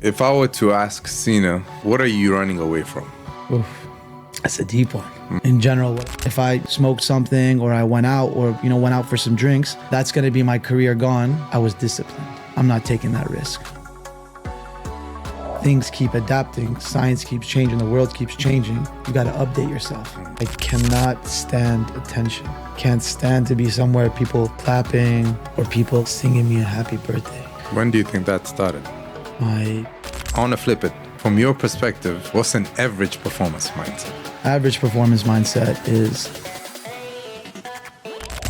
If I were to ask Seena, what are you running away from? Oof, that's a deep one. In general, if I smoked something or I went out or, went out for some drinks, that's going to be my career gone. I was disciplined. I'm not taking that risk. Things keep adapting. Science keeps changing. The world keeps changing. You got to update yourself. I cannot stand attention. Can't stand to be somewhere people clapping or people singing me a happy birthday. When do you think that started? I want to flip it. From your perspective, what's an average performance mindset? Average performance mindset is...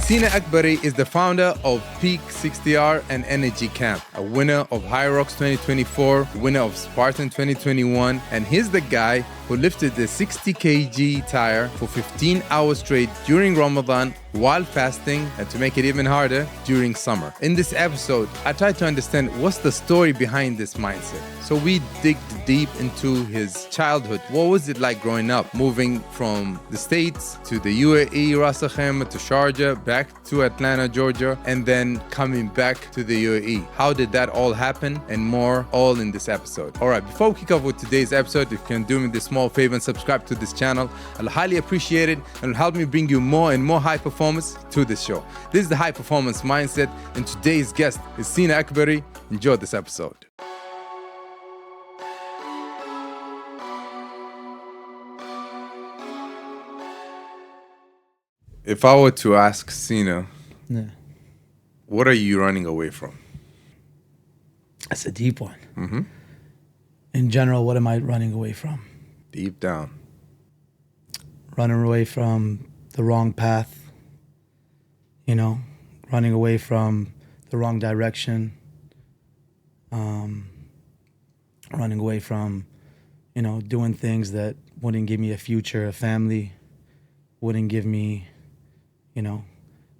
Seena Akbary is the founder of Peak60R and Energy Camp, a winner of Hyrox 2024, winner of Spartan 2021, and he's the guy who lifted the 60 kg tire for 15 hours straight during Ramadan while fasting, and to make it even harder, during summer. In this episode, I try to understand what's the story behind this mindset. So we dig deep into his childhood. What was it like growing up, moving from the States to the UAE, Ras Al Khaimah, to Sharjah, back to Atlanta, Georgia, and then coming back to the UAE? How did that all happen? And more, all in this episode. All right, before we kick off with today's episode, if you can do me this small favor and subscribe to this channel, I'll highly appreciate it, and it'll help me bring you more and more high performance to this show. This is the High Performance Mindset, and today's guest is Seena Akbary. Enjoy this episode. If I were to ask Seena, what are you running away from? That's a deep one. In general, what am I running away from? Deep down. Running away from the wrong path, running away from the wrong direction, running away from, doing things that wouldn't give me a future, a family, wouldn't give me,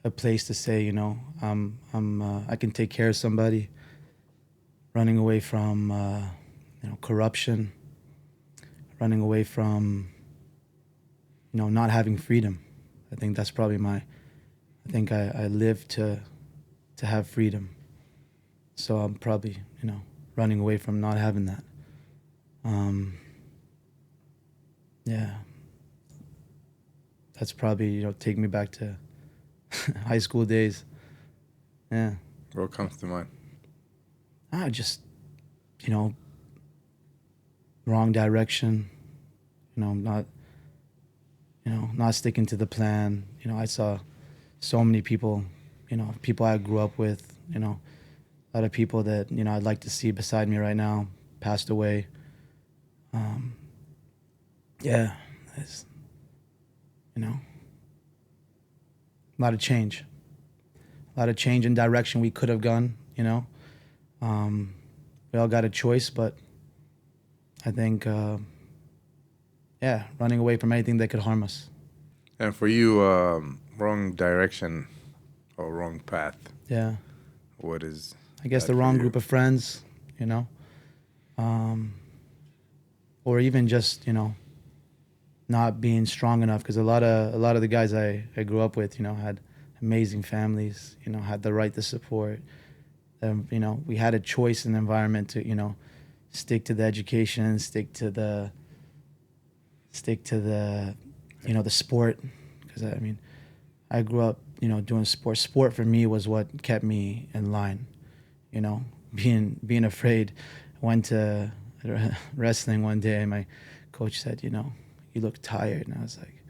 a place to say, I can take care of somebody. Running away from, corruption, running away from, not having freedom. I think that's probably I live to have freedom. So I'm probably, running away from not having that. Yeah. That's probably, take me back to high school days. Yeah. What comes to mind? Just, wrong direction, not sticking to the plan. I saw so many people, people I grew up with, a lot of people that, I'd like to see beside me right now passed away. Yeah, it's, a lot of change. A lot of change in direction we could have gone, We all got a choice, but I think, running away from anything that could harm us. And for you, wrong direction or wrong path. Yeah. What is? I guess the wrong group of friends, or even just, not being strong enough, because a lot of the guys I grew up with, had amazing families, had the right to support. We had a choice in the environment to, stick to the education, stick to the, the sport. Because I grew up, doing sport. Sport for me was what kept me in line, being afraid. I went to wrestling one day and my coach said, you look tired. And I was like,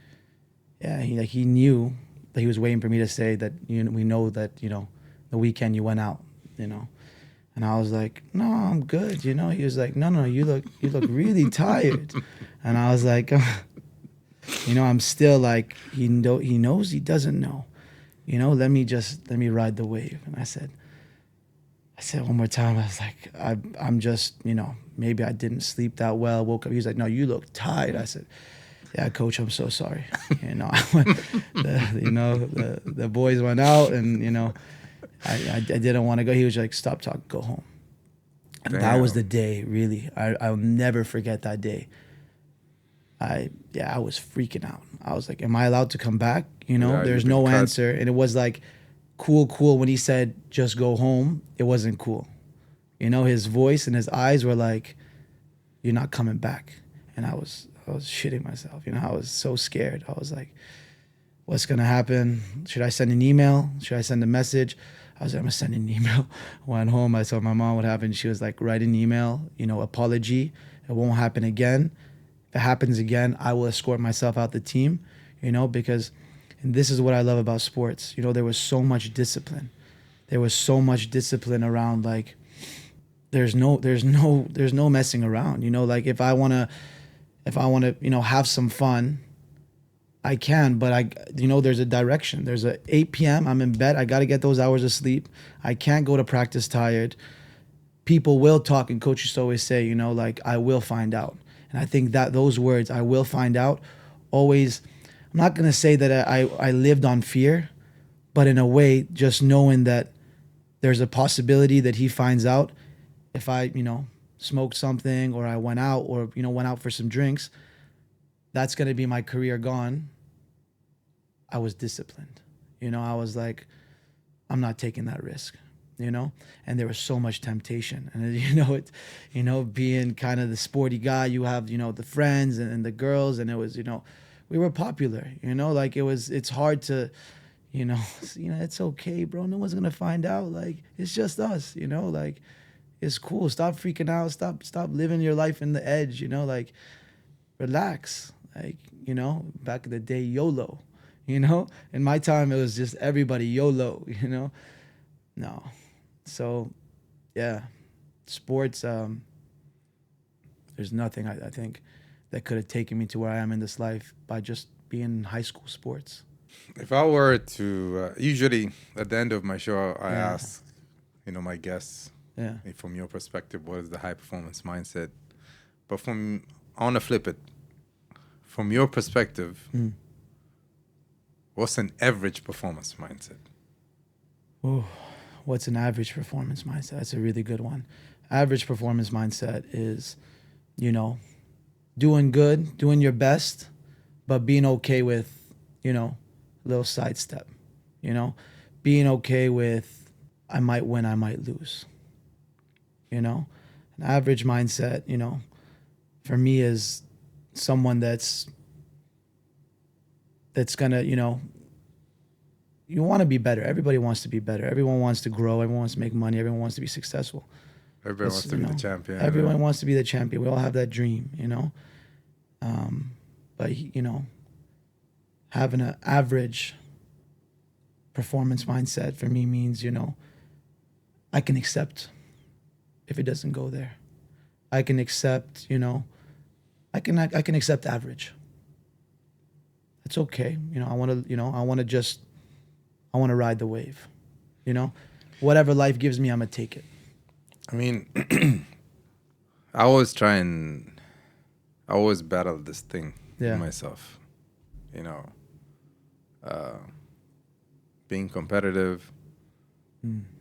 yeah, he knew that he was waiting for me to say that, we know that, the weekend you went out, And I was like, no, I'm good, He was like, no, you look really tired. And I was like, I'm still like, he knows he doesn't know. Let me ride the wave. And I said one more time, I was like, I'm just, maybe I didn't sleep that well. Woke up, he was like, no, you look tired. I said, yeah, coach, I'm so sorry. The boys went out and, I didn't want to go. He was like, stop talking, go home. And that was the day, really. I'll never forget that day. I was freaking out. I was like, am I allowed to come back? There's no answer. And it was like, cool. When he said, just go home, it wasn't cool. His voice and his eyes were like, "You're not coming back." And I was shitting myself. I was so scared. I was like, what's gonna happen? Should I send an email? Should I send a message? I was like, I'm gonna send an email. Went home. I told my mom what happened. She was like, write an email, apology. It won't happen again. If it happens again, I will escort myself out the team, because, and this is what I love about sports. There was so much discipline. There was so much discipline around, like, there's no messing around. Like if I wanna, have some fun, I can, but there's a direction. There's a 8 p.m. I'm in bed. I got to get those hours of sleep. I can't go to practice tired. People will talk, and coaches always say, like, I will find out. And I think that those words, I will find out, always, I'm not going to say that I lived on fear, but in a way, just knowing that there's a possibility that he finds out if I, smoked something, or I went out, or, went out for some drinks, that's going to be my career gone. I was disciplined. I was like, I'm not taking that risk, and there was so much temptation. And, being kind of the sporty guy, you have, the friends and the girls, and it was, we were popular, like it's hard to, it's okay, bro. No one's going to find out. Like, it's just us, like, it's cool. Stop freaking out. Stop living your life in the edge, like, relax. Like, back in the day, YOLO, in my time, it was just everybody YOLO, no. So, yeah, sports, there's nothing I think that could have taken me to where I am in this life by just being in high school sports. If I were to, usually at the end of my show, I ask, my guests, from your perspective, what is the high performance mindset? But I want to flip it. From your perspective, what's an average performance mindset? Oh, what's an average performance mindset? That's a really good one. Average performance mindset is, doing good, doing your best, but being okay with, a little sidestep, being okay with, I might win, I might lose, an average mindset, for me is someone that's gonna, you want to be better. Everybody wants to be better. Everyone wants to grow. Everyone wants to make money. Everyone wants to be successful. Everybody wants to be the champion. Everyone wants to be the champion. We all have that dream, but having an average performance mindset for me means, I can accept if it doesn't go there. I can accept, I can accept average. It's okay. I want to ride the wave. Whatever life gives me, I'm going to take it. I mean, I always battle this thing in myself, being competitive,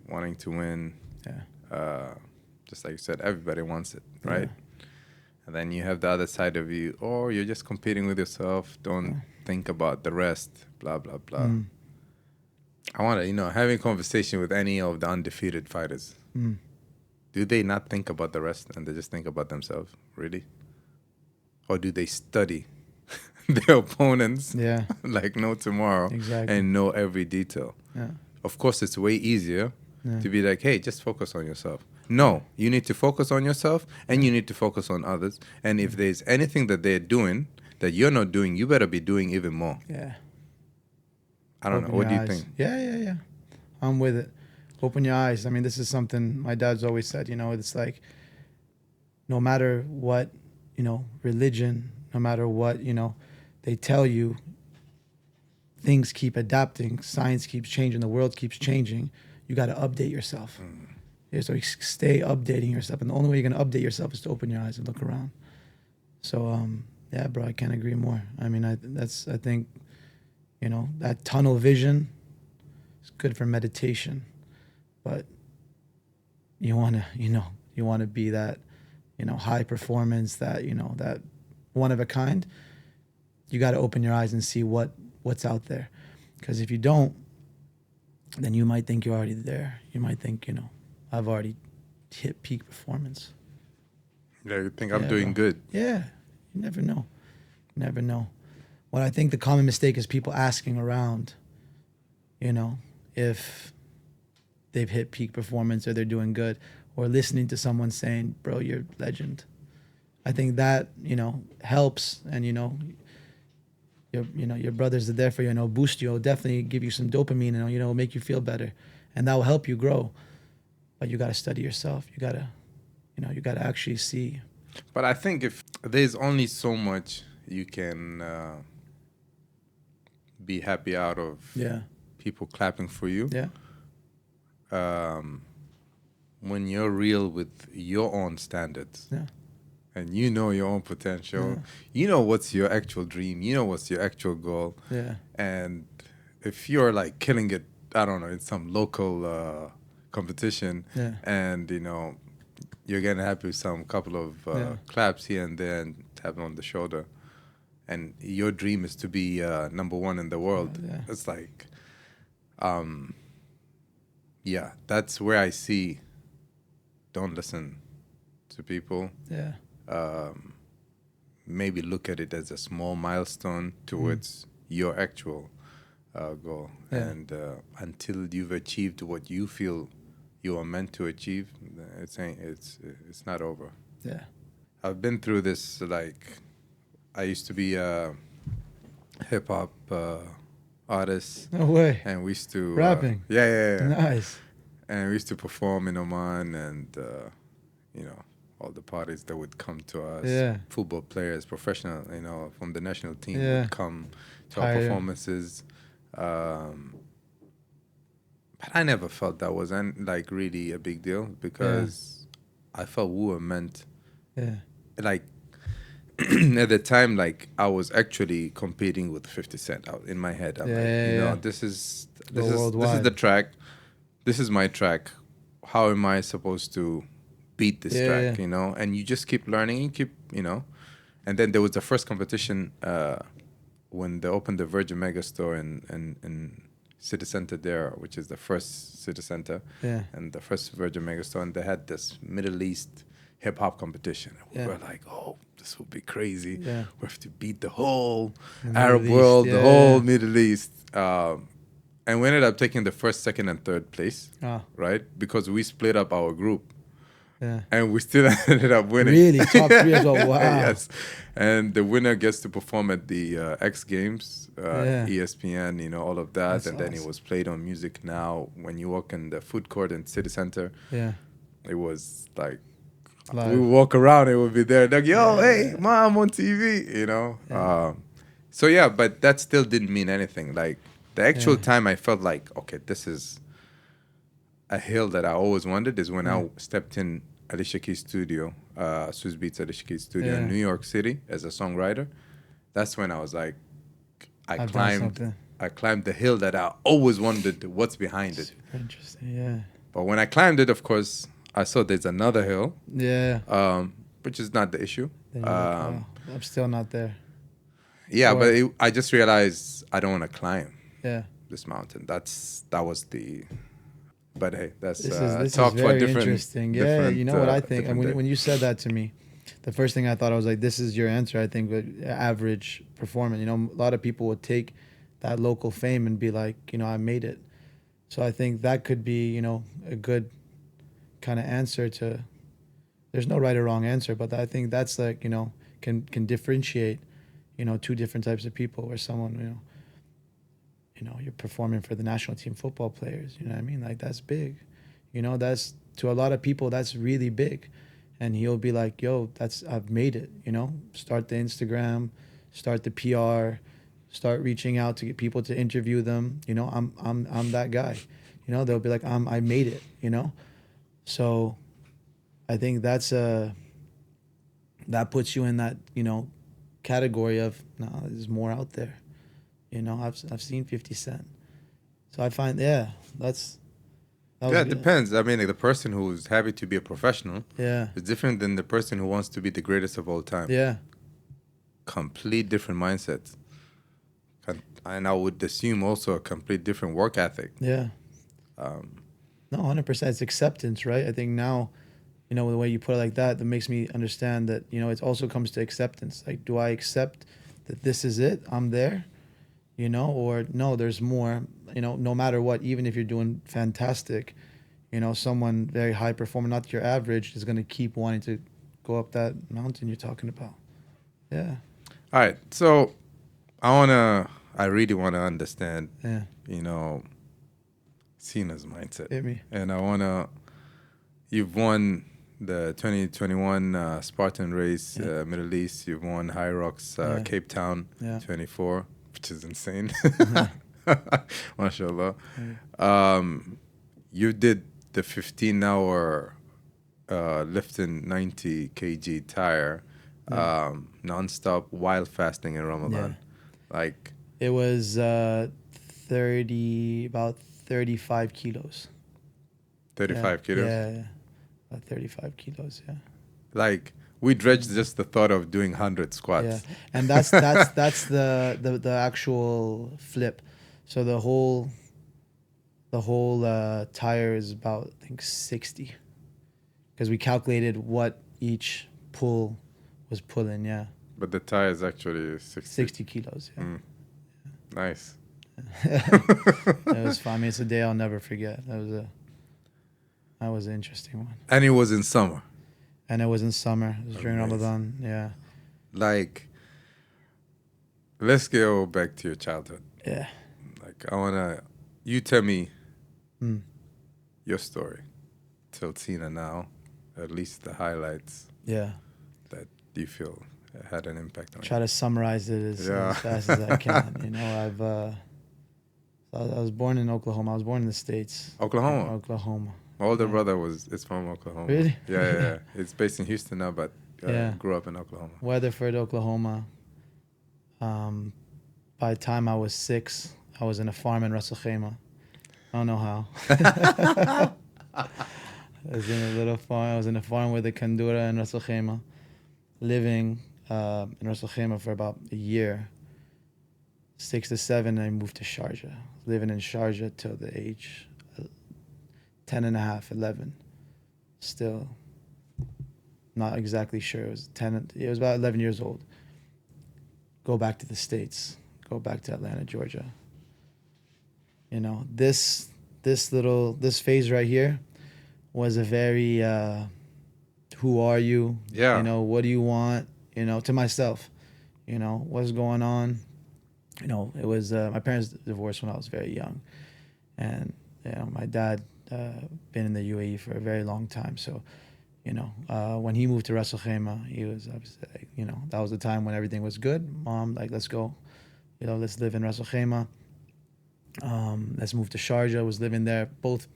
wanting to win. Just like you said, everybody wants it, right? And then you have the other side of you, or you're just competing with yourself. Don't think about the rest, blah, blah, blah. I want to, having a conversation with any of the undefeated fighters. Do they not think about the rest and they just think about themselves, really? Or do they study their opponents like no tomorrow and know every detail? Of course, it's way easier to be like, hey, just focus on yourself. No, you need to focus on yourself and you need to focus on others. And if there's anything that they're doing that you're not doing, you better be doing even more. Yeah. I don't know. What do you think? Yeah. I'm with it. Open your eyes. I mean, this is something my dad's always said, it's like, no matter what, religion, no matter what, they tell you, things keep adapting, science keeps changing, the world keeps changing. You got to update yourself. So you stay updating yourself. And the only way you're going to update yourself is to open your eyes and look around. So, yeah, bro, I can't agree more. I mean, I think, that tunnel vision is good for meditation. But you want to be that, high performance, that, that one of a kind. You got to open your eyes and see what's out there. Because if you don't, then you might think you're already there. You might think, I've already hit peak performance. Yeah, you think I'm doing good. Yeah, you never know. You never know. What I think the common mistake is people asking around, you know, if they've hit peak performance or they're doing good, or listening to someone saying, bro, you're legend. I think that, you know, helps, and, you know, your brothers are there for you, and it'll boost you. It'll definitely give you some dopamine, and, you know, make you feel better, and that will help you grow. But you got to study yourself. You got to, you know, you got to actually see. But I think if there's only so much you can be happy out of Yeah. people clapping for you. Yeah. When you're real with your own standards. Yeah. And you know your own potential. Yeah. You know what's your actual dream. You know what's your actual goal. Yeah. And if you're like killing it, I don't know, in some local competition, Yeah. and you know you're getting happy with some couple of claps here and there and tapping on the shoulder, and your dream is to be number one in the world. Yeah. It's like, yeah, that's where I see. Don't listen to people. Yeah. Maybe look at it as a small milestone towards your actual goal. Yeah. And until you've achieved what you feel you are meant to achieve, it's not over. Yeah. I've been through this. Like, I used to be a hip hop artist. No way. And we used to Rapping. Yeah. Nice. And we used to perform in Oman, and you know, all the parties that would come to us. Yeah. Football players, professional, you know, from the national team would come to our Higher. performances. But I never felt that was like really a big deal, because I felt we were meant. Yeah. Like at the time, like I was actually competing with 50 Cent out in my head. I'm like, you know, this is the track. This is my track. How am I supposed to beat this track? You know, and you just keep learning. You keep, you know, and then there was the first competition when they opened the Virgin Mega Store in City Center there, which is the first city center, and the first Virgin Mega Store, and they had this Middle East hip hop competition. We were like, oh, this would be crazy. We have to beat the whole Arab world, the whole Middle East. And we ended up taking the first, second, and third place, right? Because we split up our group. Yeah. And we still ended up winning. Really? Top 3 as well? Wow. Yes. And the winner gets to perform at the X Games, ESPN, you know, all of that. That's then it was played on Music Now. When you walk in the food court in City Center, it was like, live. We would walk around, it would be there. Like, yo, hey, Mom, on TV, you know? So, yeah, but that still didn't mean anything. Like, the actual time I felt like, okay, this is a hill that I always wanted, is when I stepped in Alicia Keys' studio, Swiss Beats Alicia Keys' studio in New York City as a songwriter. That's when I was like, I climbed the hill that I always wondered what's behind it. Super interesting, yeah. But when I climbed it, of course, I saw there's another hill. Yeah. Which is not the issue. I'm still not there. Yeah, but I just realized I don't want to climb this mountain. That was the... But hey, this is very interesting. Yeah, you know what I think? And when you said that to me, the first thing I thought, I was like, this is your answer, I think, with average performance. You know, a lot of people would take that local fame and be like, you know, I made it. So I think that could be, you know, a good kind of answer to... There's no right or wrong answer, but I think that's like, you know, can differentiate, you know, two different types of people, where someone, you know, you're performing for the national team football players, you know what I mean? Like, that's big. You know, that's, to a lot of people, that's really big. And he'll be like, yo, I've made it, you know? Start the Instagram, start the PR, start reaching out to get people to interview them. You know, I'm that guy. You know, they'll be like, I made it, you know? So I think that puts you in that, you know, category of, no, there's more out there. You know, I've seen 50 Cent. So I find, it depends. I mean, like, the person who's happy to be a professional is different than the person who wants to be the greatest of all time. Yeah. Complete different mindset. And I would assume also a complete different work ethic. Yeah. No, 100%. It's acceptance, right? I think now you know, the way you put it like that makes me understand that, you know, it also comes to acceptance. Like, do I accept that this is it? I'm there, you know, or no, there's more, you know, no matter what, even if you're doing fantastic, you know, someone very high performer, not your average, is going to keep wanting to go up that mountain you're talking about. Yeah. All right. So I really want to understand, Yeah. you know, Seena's mindset. Hit me. And you've won the 2021 Spartan race, Yeah. Middle East. You've won Hyrox, Yeah. Cape Town, Yeah. 24, which is insane. Uh-huh. MashaAllah. Yeah. You did the 15-hour lifting 90 kg tire non-stop while fasting in Ramadan. Like, it was 35 kilos. 35 kilos? Yeah. About 35 kilos, yeah. Like, we dredged just the thought of doing 100 squats. Yeah. And that's the actual flip. So the whole tire is about, I think, 60. Because we calculated what each pull was pulling, yeah. But the tire is actually 60 kilos, yeah. Nice. It was fun. I mean, it's a day I'll never forget. That was an interesting one. And it was in summer. And it was in summer. It was during Amazing. Ramadan, yeah. Like, let's go back to your childhood. Yeah. Like, you tell me Mm. your story till Seena now, at least the highlights Yeah. that you feel had an impact on you. Try to summarize it as fast as I can. You know, I was born in Oklahoma. I was born in the States. Oklahoma? Oklahoma. My older Yeah. brother is from Oklahoma. Really? Yeah. It's based in Houston now, but Yeah. grew up in Oklahoma. Weatherford, Oklahoma. By the time I was 6, I was in a farm in Ras Al Khaimah. I don't know how. I was in a little farm. I was in a farm with a kandura in Ras Al Khaimah, living in Ras Al Khaimah for about a year. 6 to 7, I moved to Sharjah. Living in Sharjah till the age 10 and a half, 11. Still not exactly sure. It was about 11 years old. Go back to the States. Go back to Atlanta, Georgia. You know, this phase right here was a very who are you? Yeah. You know, what do you want? You know, to myself. You know, what's going on? You know, it was my parents divorced when I was very young, and you know, my dad been in the UAE for a very long time. So, you know, when he moved to Ras Al Khaimah, he was, you know, that was the time when everything was good. Mom, like, let's go, you know, let's live in Ras Al Khaimah. Let's move to Sharjah. Was living there. Both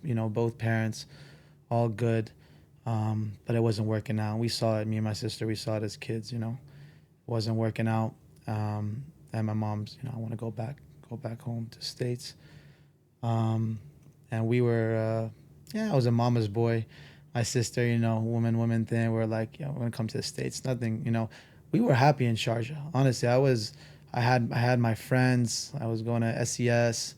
parents, all good, but it wasn't working out. We saw it. Me and my sister, we saw it as kids. You know, it wasn't working out. And my mom's, you know, I want to go back home to States. And we were, I was a mama's boy. My sister, you know, woman thing. We're like, we're gonna come to the States. Nothing, you know. We were happy in Sharjah. Honestly, I had my friends. I was going to SES.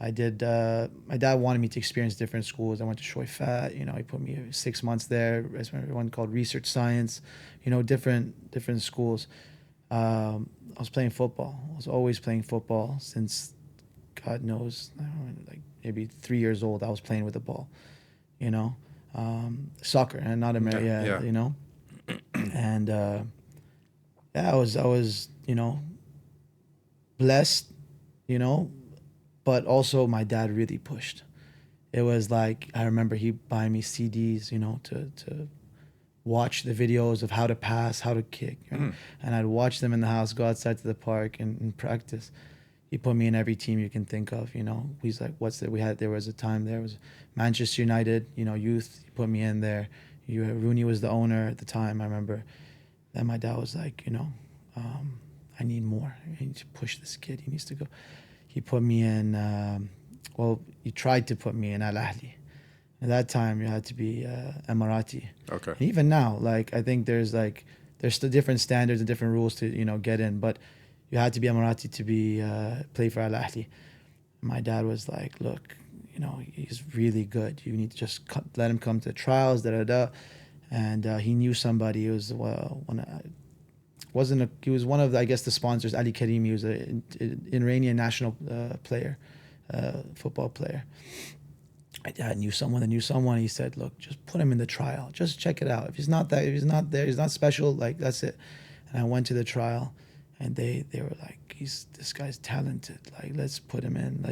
I did. My dad wanted me to experience different schools. I went to Shoifat. You know, he put me 6 months there. One called Research Science. You know, different schools. I was playing football. I was always playing football since, God knows, I don't know, like maybe 3 years old. I was playing with the ball. You know, soccer and not America. Yeah. You know, and I was you know, blessed, you know, but also my dad really pushed. It was like, I remember he buying me CDs, you know, to watch the videos of how to pass, how to kick, you know? And I'd watch them in the house, go outside to the park and practice. He put me in every team you can think of, you know. He's like, there was a time there was Manchester United, you know, youth. He put me in there. Rooney was the owner at the time, I remember. Then my dad was like, you know, I need more. I need to push this kid. He needs to go. He put me in, he tried to put me in Al Ahly. At that time, you had to be Emirati. Okay. And even now, like, I think there's still different standards and different rules to, you know, get in. But you had to be Emirati to be play for Al Ahly. My dad was like, look, you know, he's really good. You need to just let him come to trials, da-da-da. and he knew somebody. He was he was one of the, I guess, the sponsors. Ali Karimi. He was an Iranian national player, football player. My dad knew someone that knew someone. He said, "Look, just put him in the trial. Just check it out. If he's not there, he's not special. Like, that's it." And I went to the trial, and they were like, this guy's talented. Like, let's put him in.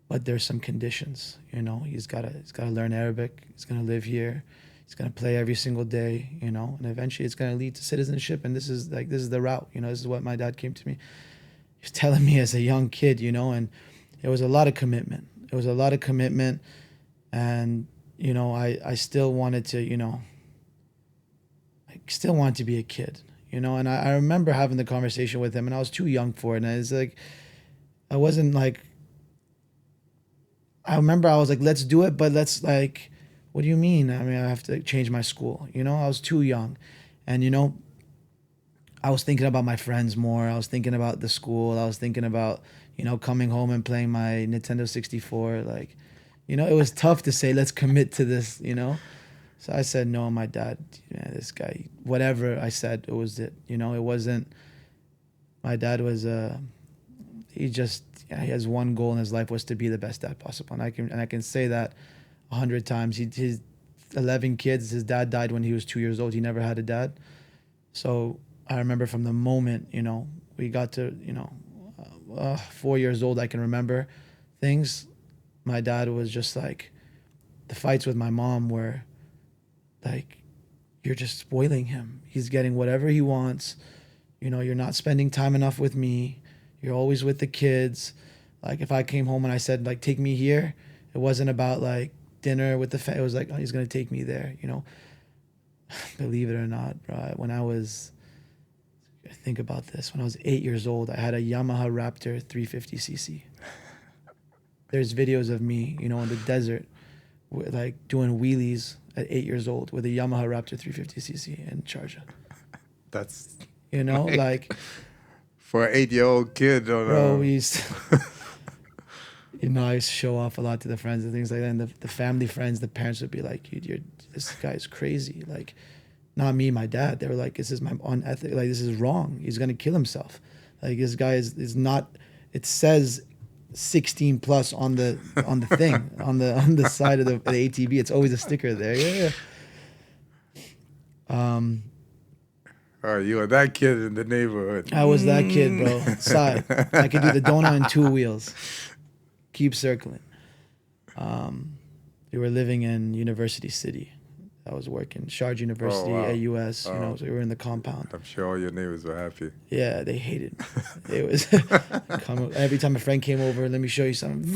But there's some conditions. You know, he's gotta learn Arabic. He's gonna live here. He's gonna play every single day. You know, and eventually it's gonna lead to citizenship. And this is the route. You know, this is what my dad came to me. He was telling me as a young kid. You know, and it was a lot of commitment. And, you know, I still wanted to, you know, I still wanted to be a kid, you know, and I remember having the conversation with him, and I was too young for it. And I was like, I remember I was like, let's do it, but let's, like, what do you mean? I mean, I have to change my school, you know, I was too young. And, you know, I was thinking about my friends more. I was thinking about the school. I was thinking about, you know, coming home and playing my Nintendo 64, like, you know, it was tough to say, let's commit to this, you know? So I said, no, my dad, yeah, this guy, whatever I said, it was it. You know, it wasn't, my dad was, he has one goal in his life, was to be the best dad possible. And I can say that 100 times. His 11 kids, his dad died when he was 2 years old. He never had a dad. So I remember from the moment, you know, we got to, you know, 4 years old, I can remember things. My dad was just like, the fights with my mom were like, you're just spoiling him. He's getting whatever he wants. You know, you're not spending time enough with me. You're always with the kids. Like, if I came home and I said, like, take me here, it wasn't about like dinner with the family. It was like, oh, he's going to take me there, you know. Believe it or not, bro, think about this. When I was 8 years old, I had a Yamaha Raptor 350cc. There's videos of me, you know, in the desert, like doing wheelies at 8 years old with a Yamaha Raptor 350cc in Sharjah. That's, you know, like for an 8-year-old kid. Bro, we used to, you know, I used to show off a lot to the friends and things like that. And the family friends, the parents would be like, this guy's crazy. Like, not me, my dad. They were like, this is my unethical, like, this is wrong. He's going to kill himself. Like, this guy is not, it says 16 plus on the thing, on the side of the ATV. It's always a sticker there. Yeah. Oh, you were that kid in the neighborhood. I was that kid, bro. Side. I could do the donut in 2 wheels. Keep circling. We were living in University City. I was working Sharjah University, AUS, you know, so we were in the compound. I'm sure all your neighbors were happy. Yeah, they hated me. It was every time a friend came over, let me show you something.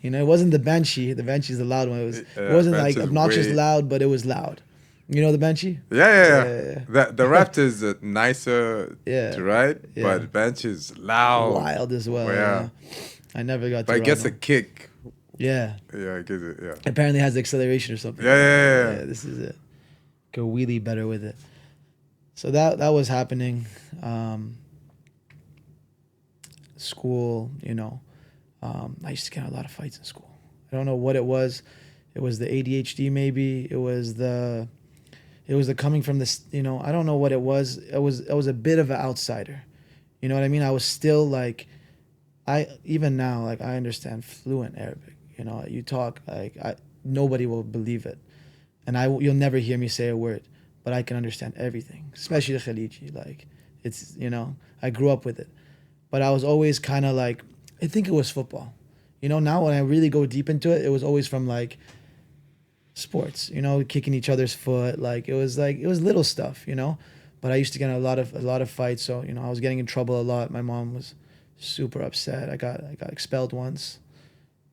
You know, it wasn't the Banshee. The Banshee's the loud one. It wasn't like obnoxious loud, but it was loud. You know the Banshee? Yeah. The Raptor's nicer to ride, but Banshee's loud. Wild as well. Yeah. I never got to But it gets a kick. Yeah. Yeah, I get it, yeah. Apparently has the acceleration or something. Yeah. This is it. Go wheelie better with it. So that was happening. School, you know. I used to get in a lot of fights in school. I don't know what it was. It was the ADHD maybe. It was the coming from this, you know, I don't know what it was. I was a bit of an outsider. You know what I mean? I was still like, even now, like, I understand fluent Arabic. You know, you talk, like, nobody will believe it. And you'll never hear me say a word, but I can understand everything, especially the Khaliji. Like, it's, you know, I grew up with it. But I was always kind of like, I think it was football. You know, now when I really go deep into it, it was always from, like, sports, you know, kicking each other's foot. Like, it was little stuff, you know. But I used to get in a lot of fights, so, you know, I was getting in trouble a lot. My mom was super upset. I got expelled once.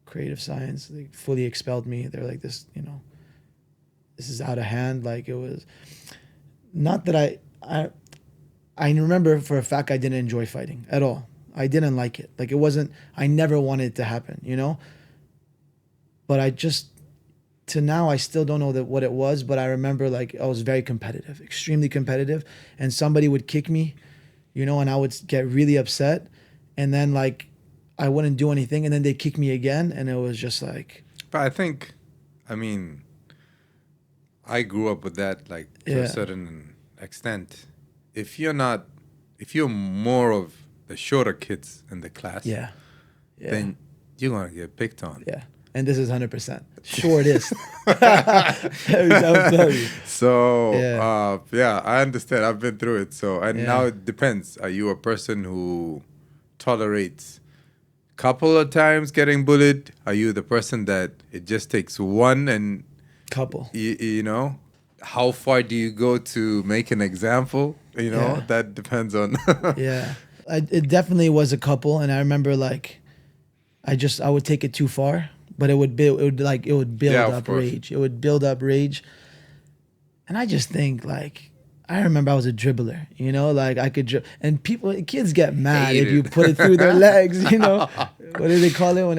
Creative science, they fully expelled me. They're like, this, you know, this is out of hand. Like, it was not that I remember for a fact I didn't enjoy fighting at all. I didn't like it. Like, it wasn't, I never wanted it to happen, you know. But to now, I still don't know what it was, but I remember, like, I was very competitive, extremely competitive, and somebody would kick me, you know, and I would get really upset, and then, like, I wouldn't do anything, and then they'd kick me again, and it was just like... But I think, I mean, I grew up with that, like to a certain extent. If you're more of the shorter kids in the class, then you're gonna get picked on. Yeah, and this is 100% shortest. I'll tell you. So I understand. I've been through it. So now it depends. Are you a person who tolerates couple of times getting bullied? Are you the person that it just takes one and couple? You know, how far do you go to make an example? You know, that depends on. It definitely was a couple, and I remember like, I would take it too far, but it would build up rage. It would build up rage, and I just think like, I remember I was a dribbler, you know, like I could and kids get mad if you put it through their legs, you know. What do they call it when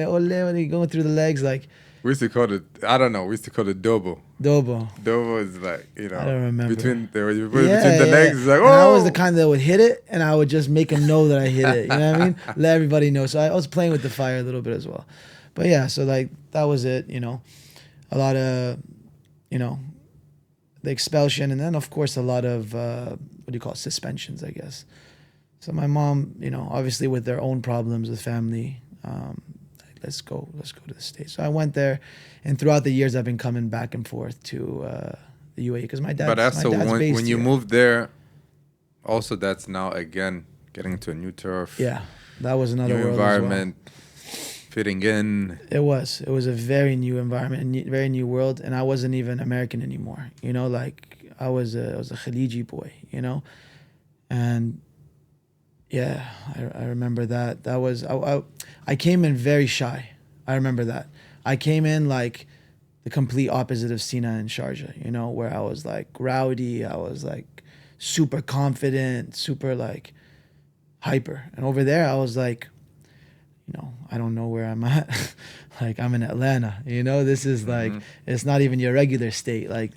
they going through the legs? Like, we used to call it, I don't know, we used to call it dobo. Dobo is like, you know, I don't remember. Between the legs, it's like, oh! And I was the kind that would hit it, and I would just make them know that I hit it. You know what I mean? Let everybody know. So I was playing with the fire a little bit as well. But yeah, so like, that was it, you know. A lot of, you know, the expulsion, and then of course a lot of, suspensions, I guess. So my mom, you know, obviously with their own problems with family, let's go to the States. So I went there, and throughout the years I've been coming back and forth to the UAE because my dad's. But that's based when you moved there, also that's now again getting to a new turf. Yeah, that was another new world environment, as well. fitting in. It was a very new environment, a very new world, and I wasn't even American anymore. You know, like I was a Khaliji boy. You know, and. Yeah, I remember that. That was I came in very shy. I remember that. I came in like the complete opposite of Seena and Sharjah, you know, where I was like rowdy, I was like super confident, super like hyper. And over there I was like, you know, I don't know where I'm at. Like I'm in Atlanta, you know, this is like, it's not even your regular state. Like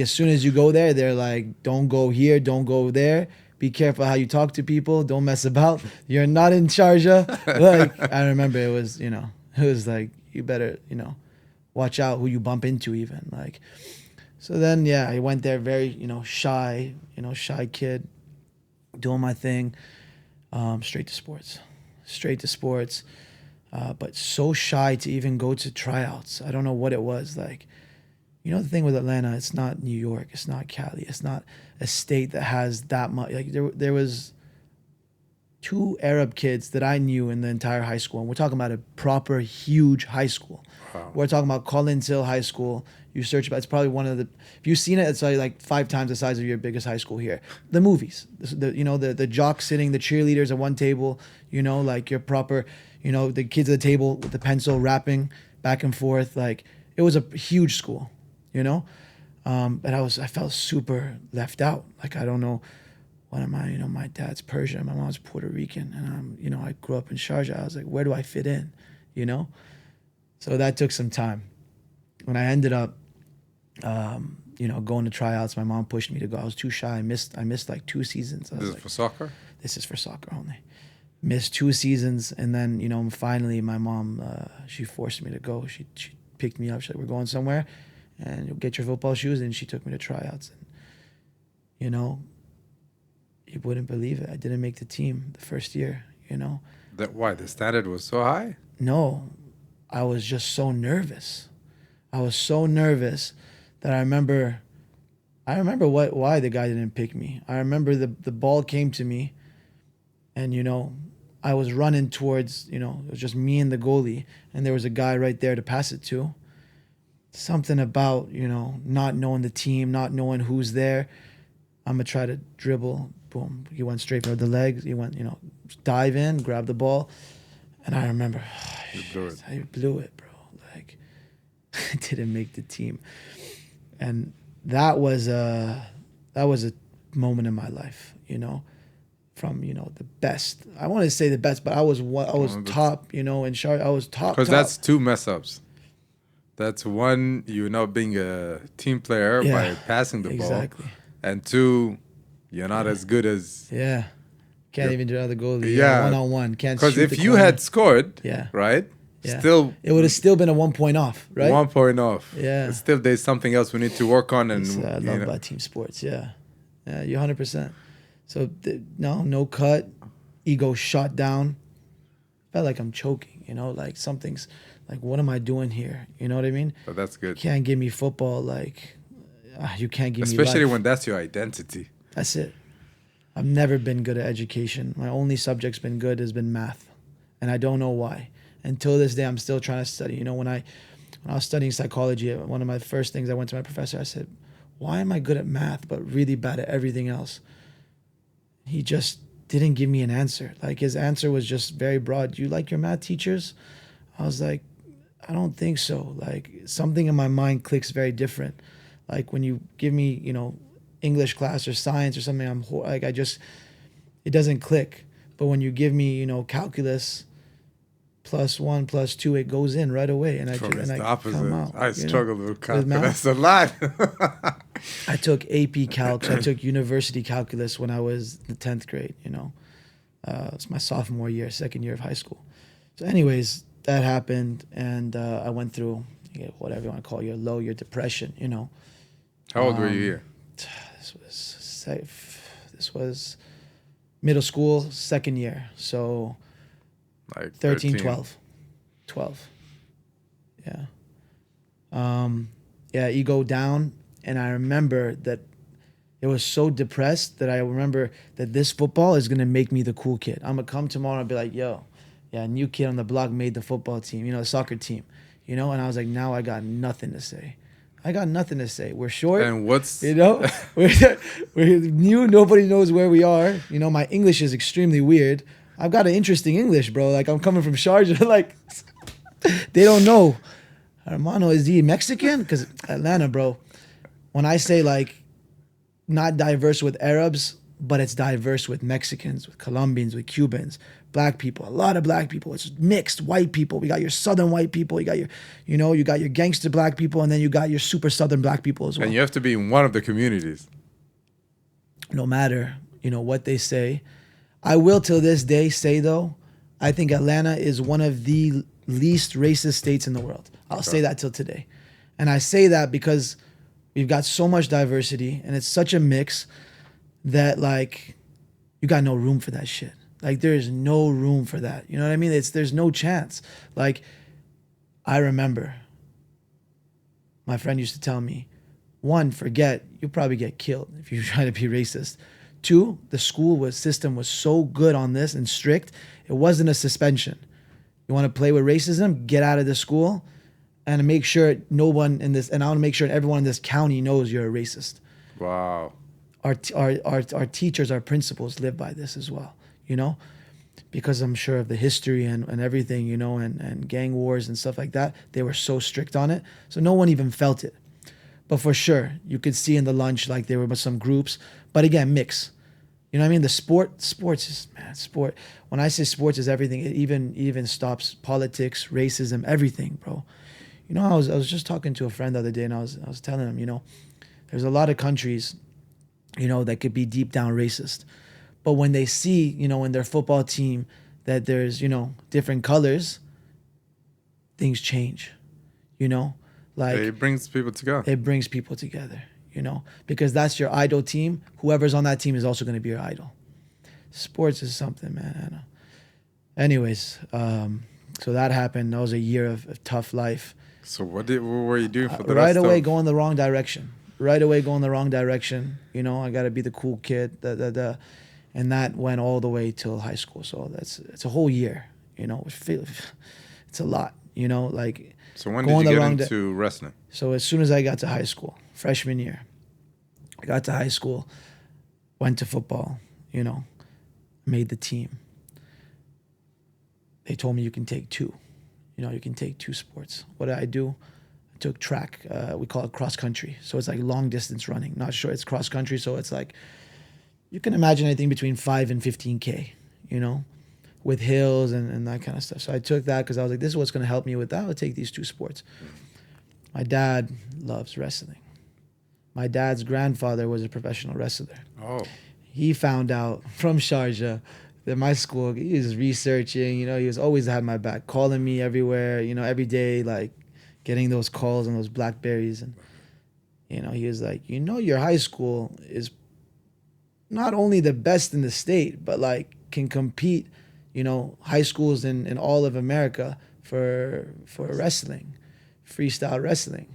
as soon as you go there, they're like, don't go here, don't go there. Be careful how you talk to people. Don't mess about. You're not in Sharjah. Like I remember it was like, you better, you know, watch out who you bump into even. Like, so then, I went there very, you know, shy kid, doing my thing, straight to sports, but so shy to even go to tryouts. I don't know what it was like. You know, the thing with Atlanta, it's not New York, it's not Cali, it's not a state that has that much. Like there was 2 Arab kids that I knew in the entire high school, and we're talking about a proper huge high school. Wow. We're talking about Collins Hill High School. You search about, it's probably one of the, if you've seen it, it's like 5 times the size of your biggest high school here. The movies, the jocks sitting, the cheerleaders at one table, you know, like your proper, you know, the kids at the table with the pencil rapping back and forth. Like it was a huge school. You know, but I felt super left out. Like, I don't know, what am I? You know, my dad's Persian, my mom's Puerto Rican, and you know, I grew up in Sharjah. I was like, where do I fit in? You know, so that took some time. When I ended up, you know, going to tryouts, my mom pushed me to go. I was too shy. I missed like 2 seasons. This is for soccer? This is for soccer only. Missed 2 seasons, and then, you know, finally my mom, she forced me to go. She picked me up. She's like, we're going somewhere, and you'll get your football shoes. And she took me to tryouts. And, you know, you wouldn't believe it. I didn't make the team the first year, you know. Why? The standard was so high? No, I was just so nervous. I was so nervous that I remember why the guy didn't pick me. I remember the ball came to me, and, you know, I was running towards, you know, it was just me and the goalie, and there was a guy right there to pass it to. Something about, you know, not knowing the team, not knowing who's there. I'm going to try to dribble. Boom. He went straight for the legs. He went, you know, dive in, grab the ball. And I remember, I blew it, bro. Like, I didn't make the team. And that was a moment in my life, you know, from, you know, the best. I want to say the best, but I was top, you know, in Charlotte. I was top. Because that's 2 mess ups. That's 1, you not being a team player by passing the ball. And 2, you're not as good as... Can't even draw the goalie. One-on-one. Can't shoot. Because if you had scored, right? Yeah. Still, it would have still been a 1 point off, right? 1 point off. Yeah. But still, there's something else we need to work on. And I love about team sports. Yeah. Yeah, you're 100%. So no cut, ego shot down. Felt like I'm choking, like something's like, what am I doing here? You know what I mean? But that's good. You can't give me football, like you can't give me Especially life. when that's your identity. That's it. I've never been good at education. My only subject's been good has been math. And I don't know why. Until this day, I'm still trying to study. When I was studying psychology, one of my first things, I went to my professor, I said, why am I good at math but really bad at everything else? He just didn't give me an answer. Like, his answer was just very broad. Do you like your math teachers? I was like, I don't think so. Like, something in my mind clicks very different. Like, when you give me, English class or science or something, it doesn't click. But when you give me, calculus +1 +2, it goes in right away. And I come out. I struggled with calculus a lot. I took AP Calc. I took university calculus when I was in the 10th grade, It's my sophomore year, second year of high school. So anyways, that happened, and I went through whatever you want to call your depression, How old were you here? This was middle school, second year. So like 13, 12. Yeah. Ego down. And I remember that it was so depressed that I remember that this football is going to make me the cool kid. I'm going to come tomorrow and be like, new kid on the block made the football team, the soccer team, And I was like, now I got nothing to say. We're short. And what's... we're new. Nobody knows where we are. My English is extremely weird. I've got an interesting English, bro. Like, I'm coming from Sharjah. Like, they don't know. Hermano, is he Mexican? Because Atlanta, bro, when I say, like, not diverse with Arabs, but it's diverse with Mexicans, with Colombians, with Cubans, black people, a lot of black people. It's mixed white people. We got your southern white people. You got your, you got your gangster black people, and then you got your super southern black people as well. And you have to be in one of the communities. No matter, what they say. I will till this day say, though, I think Atlanta is one of the least racist states in the world. I'll say that till today. And I say that because we've got so much diversity, and it's such a mix that, like, you got no room for that shit. Like, there is no room for that. You know what I mean? There's no chance. Like, I remember my friend used to tell me, 1, forget, you'll probably get killed if you try to be racist. 2, the system was so good on this and strict, it wasn't a suspension. You want to play with racism? Get out of the school and make sure no one in this, and I want to make sure everyone in this county knows you're a racist. Wow. Our teachers, our principals live by this as well, because I'm sure of the history and everything, and gang wars and stuff like that. They were so strict on it. So no one even felt it. But for sure, you could see in the lunch, like, there were some groups, but again, mix. You know what I mean? The sports is, sport. When I say sports is everything, it even stops politics, racism, everything, bro. I was just talking to a friend the other day, and I was telling him, there's a lot of countries, that could be deep down racist. But when they see, in their football team that there's, different colors, things change, Like, it brings people together. It brings people together, because that's your idol team. Whoever's on that team is also going to be your idol. Sports is something, man. I know. Anyways, so that happened. That was a year of tough life. So what were you doing for the right rest away, of... going the wrong direction. I got to be the cool kid. And that went all the way till high school. So it's a whole year. It's a lot. Like. So when did you get into wrestling? So as soon as I got to high school, freshman year, I got to high school, went to football. Made the team. They told me you can take 2. You can take 2 sports. What did I do? I took track. We call it cross country. So it's like long distance running. Not sure. It's cross country. So it's like, you can imagine anything between 5 and 15K, with hills and that kind of stuff. So I took that because I was like, this is what's going to help me with that. I'll take these 2 sports. My dad loves wrestling. My dad's grandfather was a professional wrestler. Oh. He found out from Sharjah at my school, he was researching, you know, he was always had my back, calling me everywhere, you know, every day, like getting those calls on those Blackberries. And, you know, he was like, you know, your high school is not only the best in the state, but like can compete, you know, high schools in all of America for wrestling, freestyle wrestling.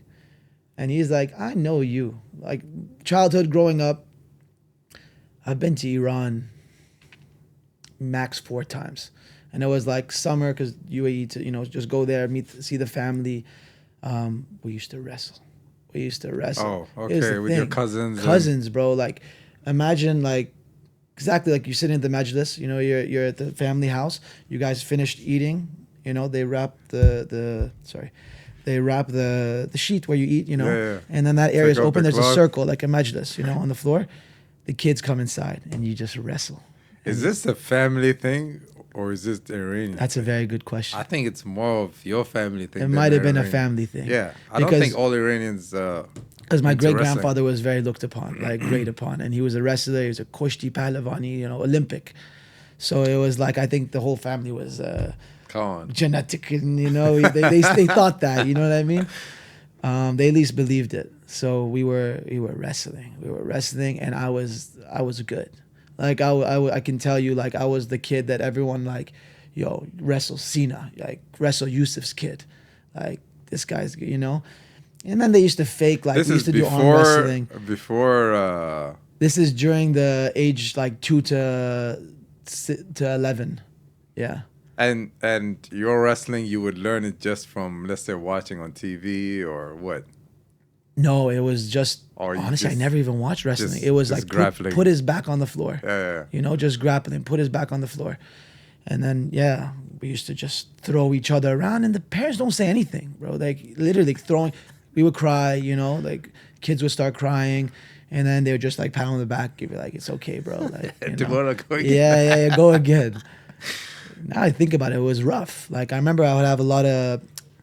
And he's like, I know you. Like childhood growing up, I've been to Iran max 4 times. And it was like summer because UAE to, you know, just go there, see the family. We used to wrestle. Oh, okay, with your cousins. Cousins, bro. Like, imagine like exactly like you're sitting at the majlis. You know, you're at the family house. You guys finished eating. You know, they wrap the sheet where you eat. You know, and then that area is open. There's a circle like a majlis. You know, on the floor. The kids come inside and you just wrestle. Is this a family thing or is this Iranian? That's a very good question. I think it's more of your family thing. It might have been a family thing. Yeah, I don't think all Iranians. Because my great grandfather was very looked upon, like great upon, and he was a wrestler. He was a kushti pahlavani, you know, Olympic. So it was like I think the whole family was genetic, and you know they thought that, you know what I mean. They at least believed it. So we were wrestling, and I was good. Like I can tell you, like I was the kid that everyone like, yo, wrestle Seena, like wrestle Yusuf's kid, like this guy's, you know. And then they used to fake, like, we used to do arm wrestling. This is during the age, like, 2 to 11. Yeah. And your wrestling, you would learn it just from, let's say, watching on TV or what? No, it was just, honestly, I never even watched wrestling. It was like, put his back on the floor. Yeah. You know, just grappling, put his back on the floor. And then, yeah, we used to just throw each other around, and the parents don't say anything, bro. Like, literally throwing... We would cry, you know, like kids would start crying, and then they would just like pat on the back, give you like, it's okay, bro. Like, you know. Go again. Yeah, go again. Now I think about it, it was rough. Like I remember I would have a lot of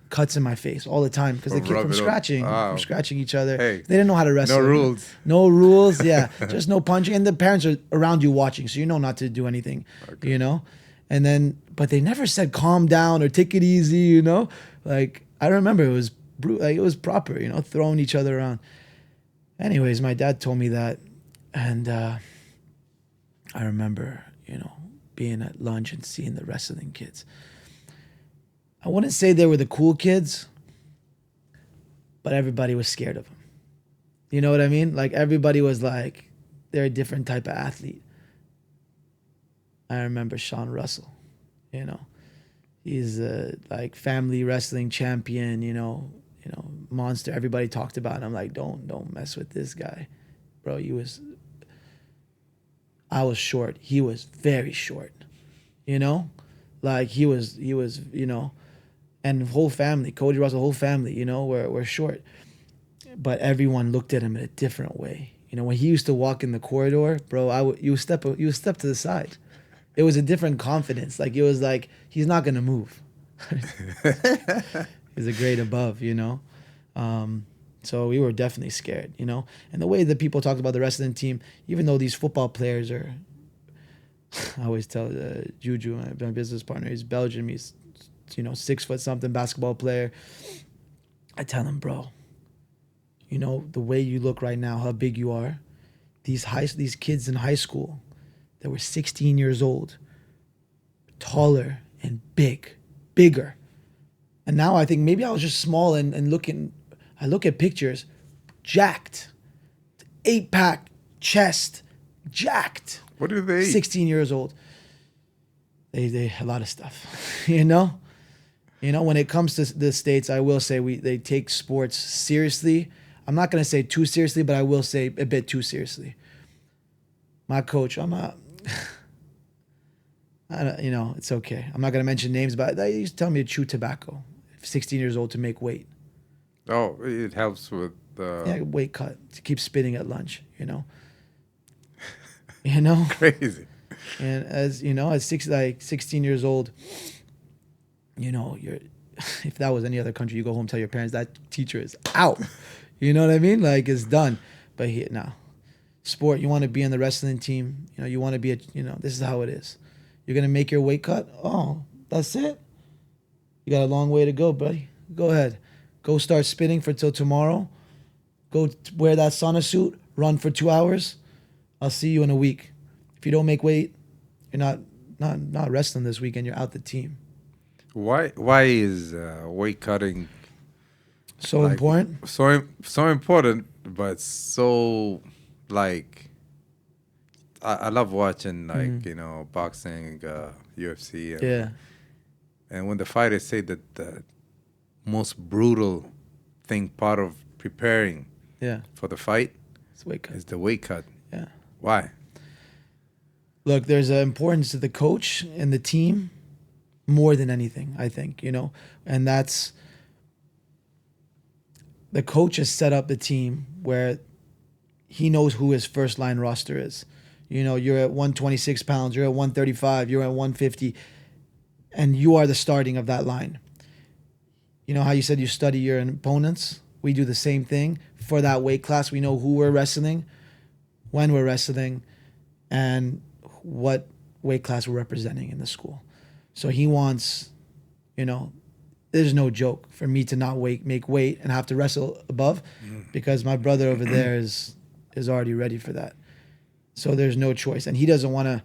cuts in my face all the time because they kept from scratching each other. Hey, they didn't know how to wrestle. No rules, yeah. Just no punching. And the parents are around you watching, so you know not to do anything, you know? And then, but they never said calm down or take it easy, you know? Like, I remember it was like it was proper, you know, throwing each other around. Anyways, my dad told me that, and I remember, you know, being at lunch and seeing the wrestling kids. I wouldn't say they were the cool kids, but everybody was scared of them. You know what I mean? Like everybody was like, they're a different type of athlete. I remember Sean Russell, you know, he's a like family wrestling champion, you know, monster. Everybody talked about him. Like, don't mess with this guy, bro. I was short. He was very short, you know, like he was, you know, and the whole family, Cody Russell, whole family, you know, we're short, but everyone looked at him in a different way. You know, when he used to walk in the corridor, bro, you step to the side. It was a different confidence. Like it was like he's not gonna move. He's a grade above, you know. So we were definitely scared, you know. And the way that people talked about the wrestling team, even though these football players are, I always tell Juju, my business partner, he's Belgian, he's, you know, 6 foot something basketball player. I tell him, bro, you know, the way you look right now, how big you are, these kids in high school that were 16 years old, taller and bigger. And now I think maybe I was just small and looking, I look at pictures, jacked, 8-pack, chest, jacked. What do they eat? 16 years old. They a lot of stuff, you know? You know, when it comes to the States, I will say they take sports seriously. I'm not going to say too seriously, but I will say a bit too seriously. My coach, you know, it's okay. I'm not going to mention names, but they used to tell me to chew tobacco, 16 years old, to make weight. Oh, it helps with the... Yeah, weight cut, to keep spitting at lunch, you know? You know? Crazy. And as, you know, at 16 years old, you know, if that was any other country, you go home, tell your parents that teacher is out. You know what I mean? Like, it's done. But now, sport, you want to be on the wrestling team, you know, you want to be, you know, this is how it is. You're gonna make your weight cut. Oh, that's it. You got a long way to go, buddy. Go ahead. Go start spinning for till tomorrow. Go wear that sauna suit. Run for 2 hours. I'll see you in a week. If you don't make weight, you're not wrestling this weekend. You're out the team. Why is weight cutting So important. so important, but so like I love watching like boxing, UFC, Yeah. and when the fighters say that the most brutal thing part of preparing Yeah. for the fight It's weight cut. is the weight cut. Yeah. Why? Look, there's an importance to the coach and the team more than anything, I think, and that's the coach has set up the team where he knows who his first line roster is. You're at 126 pounds, you're at 135, you're at 150, and you are the starting of that line. You know how you said you study your opponents? We do the same thing for that weight class. We know who we're wrestling, when we're wrestling, and what weight class we're representing in the school. So he wants, there's no joke for me to not make weight and have to wrestle above because my brother over there is already ready for that. So there's no choice. And he doesn't want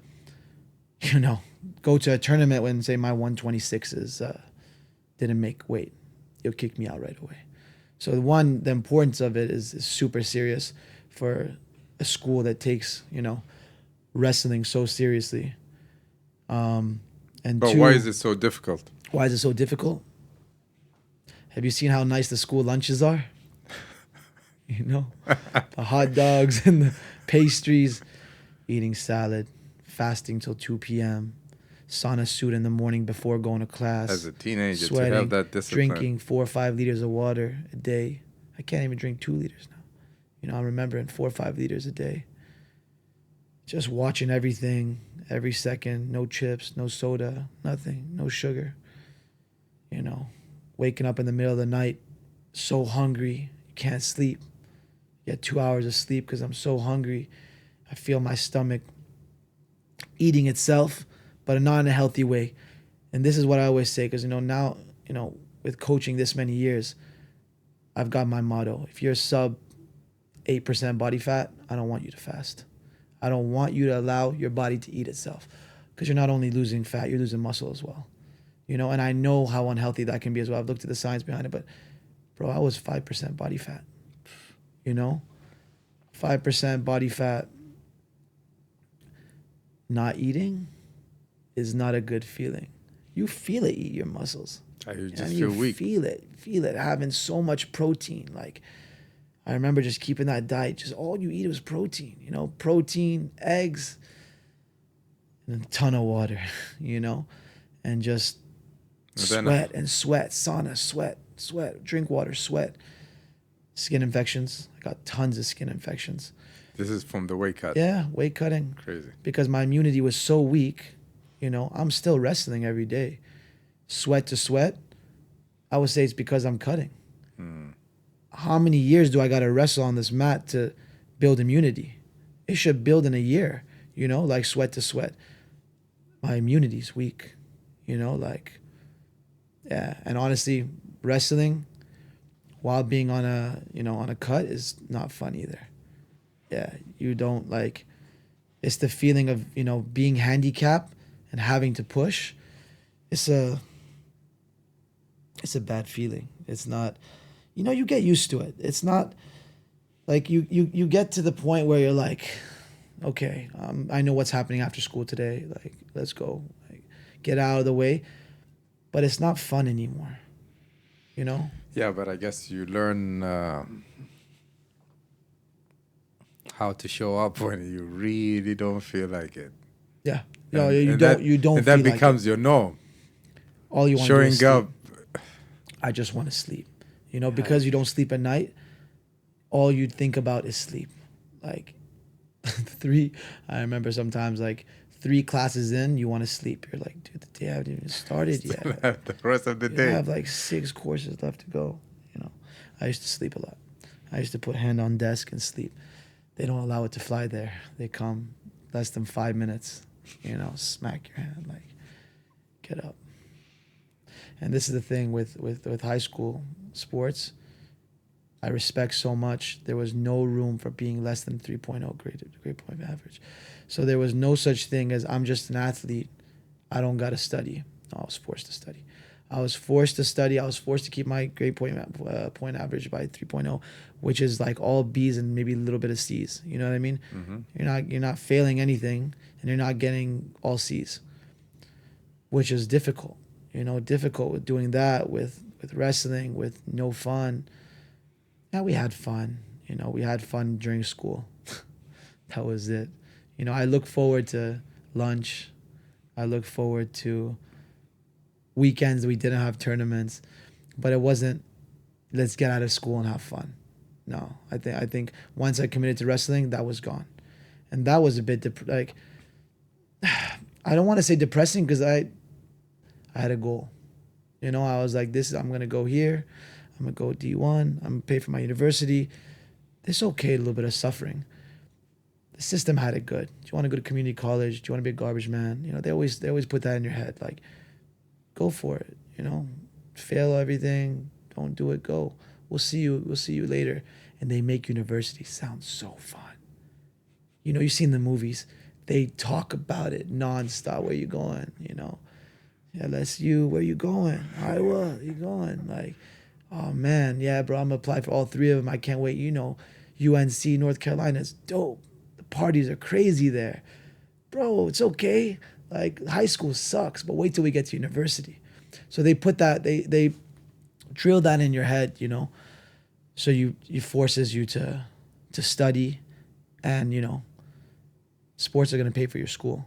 to, go to a tournament when, say, my 126 didn't make weight. He'll kick me out right away. So the importance of it is super serious for a school that takes, wrestling so seriously. And But why is it so difficult? Why is it so difficult? Have you seen how nice the school lunches are? The hot dogs and the pastries, eating salad, fasting till 2 p.m., sauna suit in the morning before going to class. As a teenager, sweating, to have that discipline. drinking 4 or 5 liters of water a day. I can't even drink 2 liters now. I'm remembering 4 or 5 liters a day. Just watching everything, every second, no chips, no soda, nothing, no sugar. Waking up in the middle of the night, so hungry, you can't sleep. You get 2 hours of sleep because I'm so hungry. I feel my stomach eating itself, but not in a healthy way. And this is what I always say, because now, with coaching this many years, I've got my motto. If you're sub 8% body fat, I don't want you to fast. I don't want you to allow your body to eat itself, because you're not only losing fat, you're losing muscle as well. And I know how unhealthy that can be as well. I've looked at the science behind it, but bro, I was 5% body fat. 5% body fat. Not eating is not a good feeling. You feel it eat your muscles. You just feel weak. Feel it having so much protein. Like, I remember just keeping that diet. Just all you eat was protein. Protein, eggs, and a ton of water. And just sweat, sauna, sweat, drink water, sweat. Skin infections. I got tons of skin infections. This is from the weight cut. Yeah, weight cutting. Crazy. Because my immunity was so weak, I'm still wrestling every day. Sweat to sweat, I would say it's because I'm cutting. How many years do I got to wrestle on this mat to build immunity? It should build in a year, like sweat to sweat. My immunity's weak, yeah. And honestly, wrestling while being on a cut is not fun either. Yeah, you don't like, it's the feeling of, being handicapped and having to push. It's a bad feeling. It's not, you get used to it. It's not like you get to the point where you're like, okay, I know what's happening after school today. Like, let's go, like, get out of the way. But it's not fun anymore, Yeah, but I guess you learn how to show up when you really don't feel like it. Yeah. And You don't. And that feel becomes like your norm. all you want to do is Showing up. sleep. I just want to sleep. Because you don't sleep at night, all you think about is sleep. Like I remember sometimes like 3 classes in, you want to sleep. You're like, dude, the day haven't even started yet. The rest of the You day. have like 6 courses left to go. I used to sleep a lot. I used to put hand on desk and sleep. They don't allow it to fly there. They come less than 5 minutes. you know, smack your hand, like, get up. And this is the thing with high school sports. I respect so much. There was no room for being less than 3.0 grade point average. So there was no such thing as I'm just an athlete. I don't got to study. No, I was forced to study. I was forced to study. I was forced to keep my grade point average by 3.0, which is like all B's and maybe a little bit of C's. You know what I mean? Mm-hmm. You're not failing anything, and you're not getting all C's, which is difficult. You know, difficult with doing that, with wrestling, with no fun. Yeah, we had fun. You know, we had fun during school. That was it. You know, I look forward to lunch. I look forward to weekends we didn't have tournaments, but it wasn't let's get out of school and have fun. No, I think once I committed to wrestling, that was gone, and that was a bit like I don't want to say depressing because I had a goal. You know, I was like, I'm gonna go here. I'm gonna go D1. I'm gonna pay for my university. It's okay, a little bit of suffering. The system had it good. Do you want to go to community college? Do you want to be a garbage man? You know, they always put that in your head. Like, go for it. You know, fail everything. Don't do it. Go. We'll see you later. And they make university sound so fun. You know, you've seen the movies. They talk about it nonstop. Where you going? You know, LSU. Where you going? Iowa. You going? Like, oh man, yeah, bro. I'm gonna apply for all three of them. I can't wait. You know, UNC, North Carolina is dope. The parties are crazy there, bro. It's okay. Like high school sucks, but wait till we get to university. So they put that they drill that in your head, you know. So you forces you to study, and you know, sports are gonna pay for your school.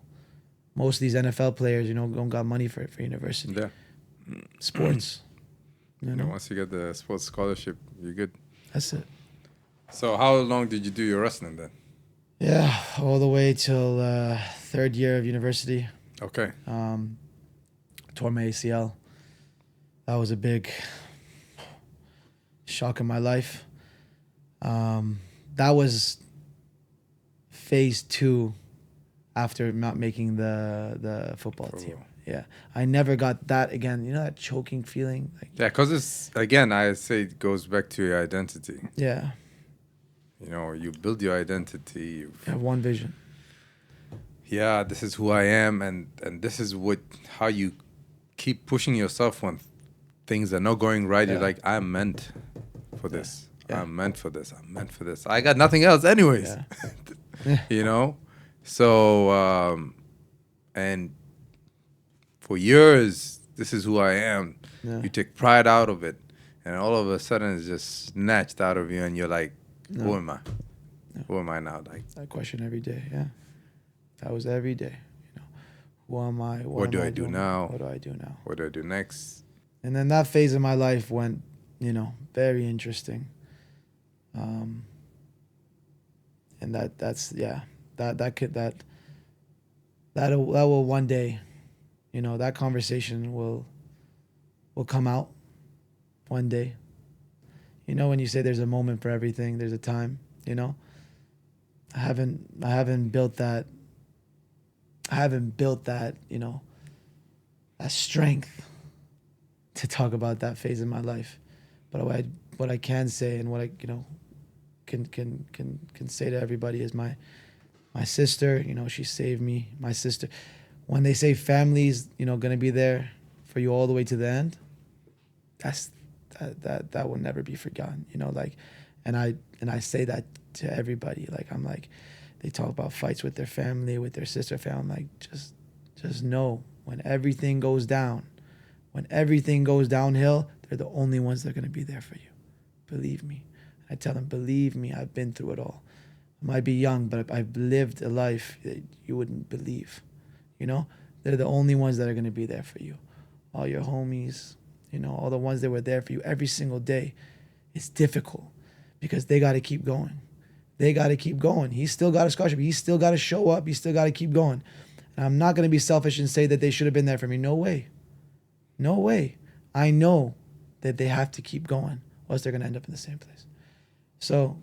Most of these NFL players, you know, don't got money for university. Yeah. Sports. You know, once you get the sports scholarship, you're good. That's it. So how long did you do your wrestling then? Yeah, all the way till third year of university. Okay. Tore my ACL. That was a big shock in my life. That was phase 2 after not making the football team. Yeah, I never got that again. You know that choking feeling? Like, yeah, because it's, again, I say it goes back to your identity. Yeah. You know, you build your identity. You have one vision. Yeah, this is who I am, and this is how you keep pushing yourself when things are not going right. Yeah. You're like, I'm meant for this. Yeah. I'm meant for this. I'm meant for this. I got nothing else anyways. Yeah. You know? So, and for years, this is who I am. Yeah. You take pride out of it, and all of a sudden it's just snatched out of you, and you're like, who am I? No. Who am I now? Like, that question every day, yeah. That was every day. You know, who am I? What do I do now? What do I do now? What do I do next? And then that phase of my life went, you know, very interesting. And that will one day, you know, that conversation will come out one day. You know, when you say there's a moment for everything, there's a time, you know. I haven't built that, you know, that strength to talk about that phase in my life. But what I can say, and what I, you know, can say to everybody is my sister, you know, she saved me. My sister, when they say family's, you know, gonna be there for you all the way to the end, that will never be forgotten, you know. Like, and I say that to everybody. Like, I'm like, they talk about fights with their family, with their sister family. I'm like, just know, when everything goes down, when everything goes downhill, they're the only ones that are gonna be there for you. Believe me. I tell them, believe me, I've been through it all. I might be young, but I've lived a life that you wouldn't believe. You know, they're the only ones that are gonna be there for you. All your homies, you know, all the ones that were there for you every single day. It's difficult because they got to keep going. They got to keep going. He's still got a scholarship. He's still got to show up. He's still got to keep going. And I'm not going to be selfish and say that they should have been there for me. No way. No way. I know that they have to keep going, or else they're going to end up in the same place. So,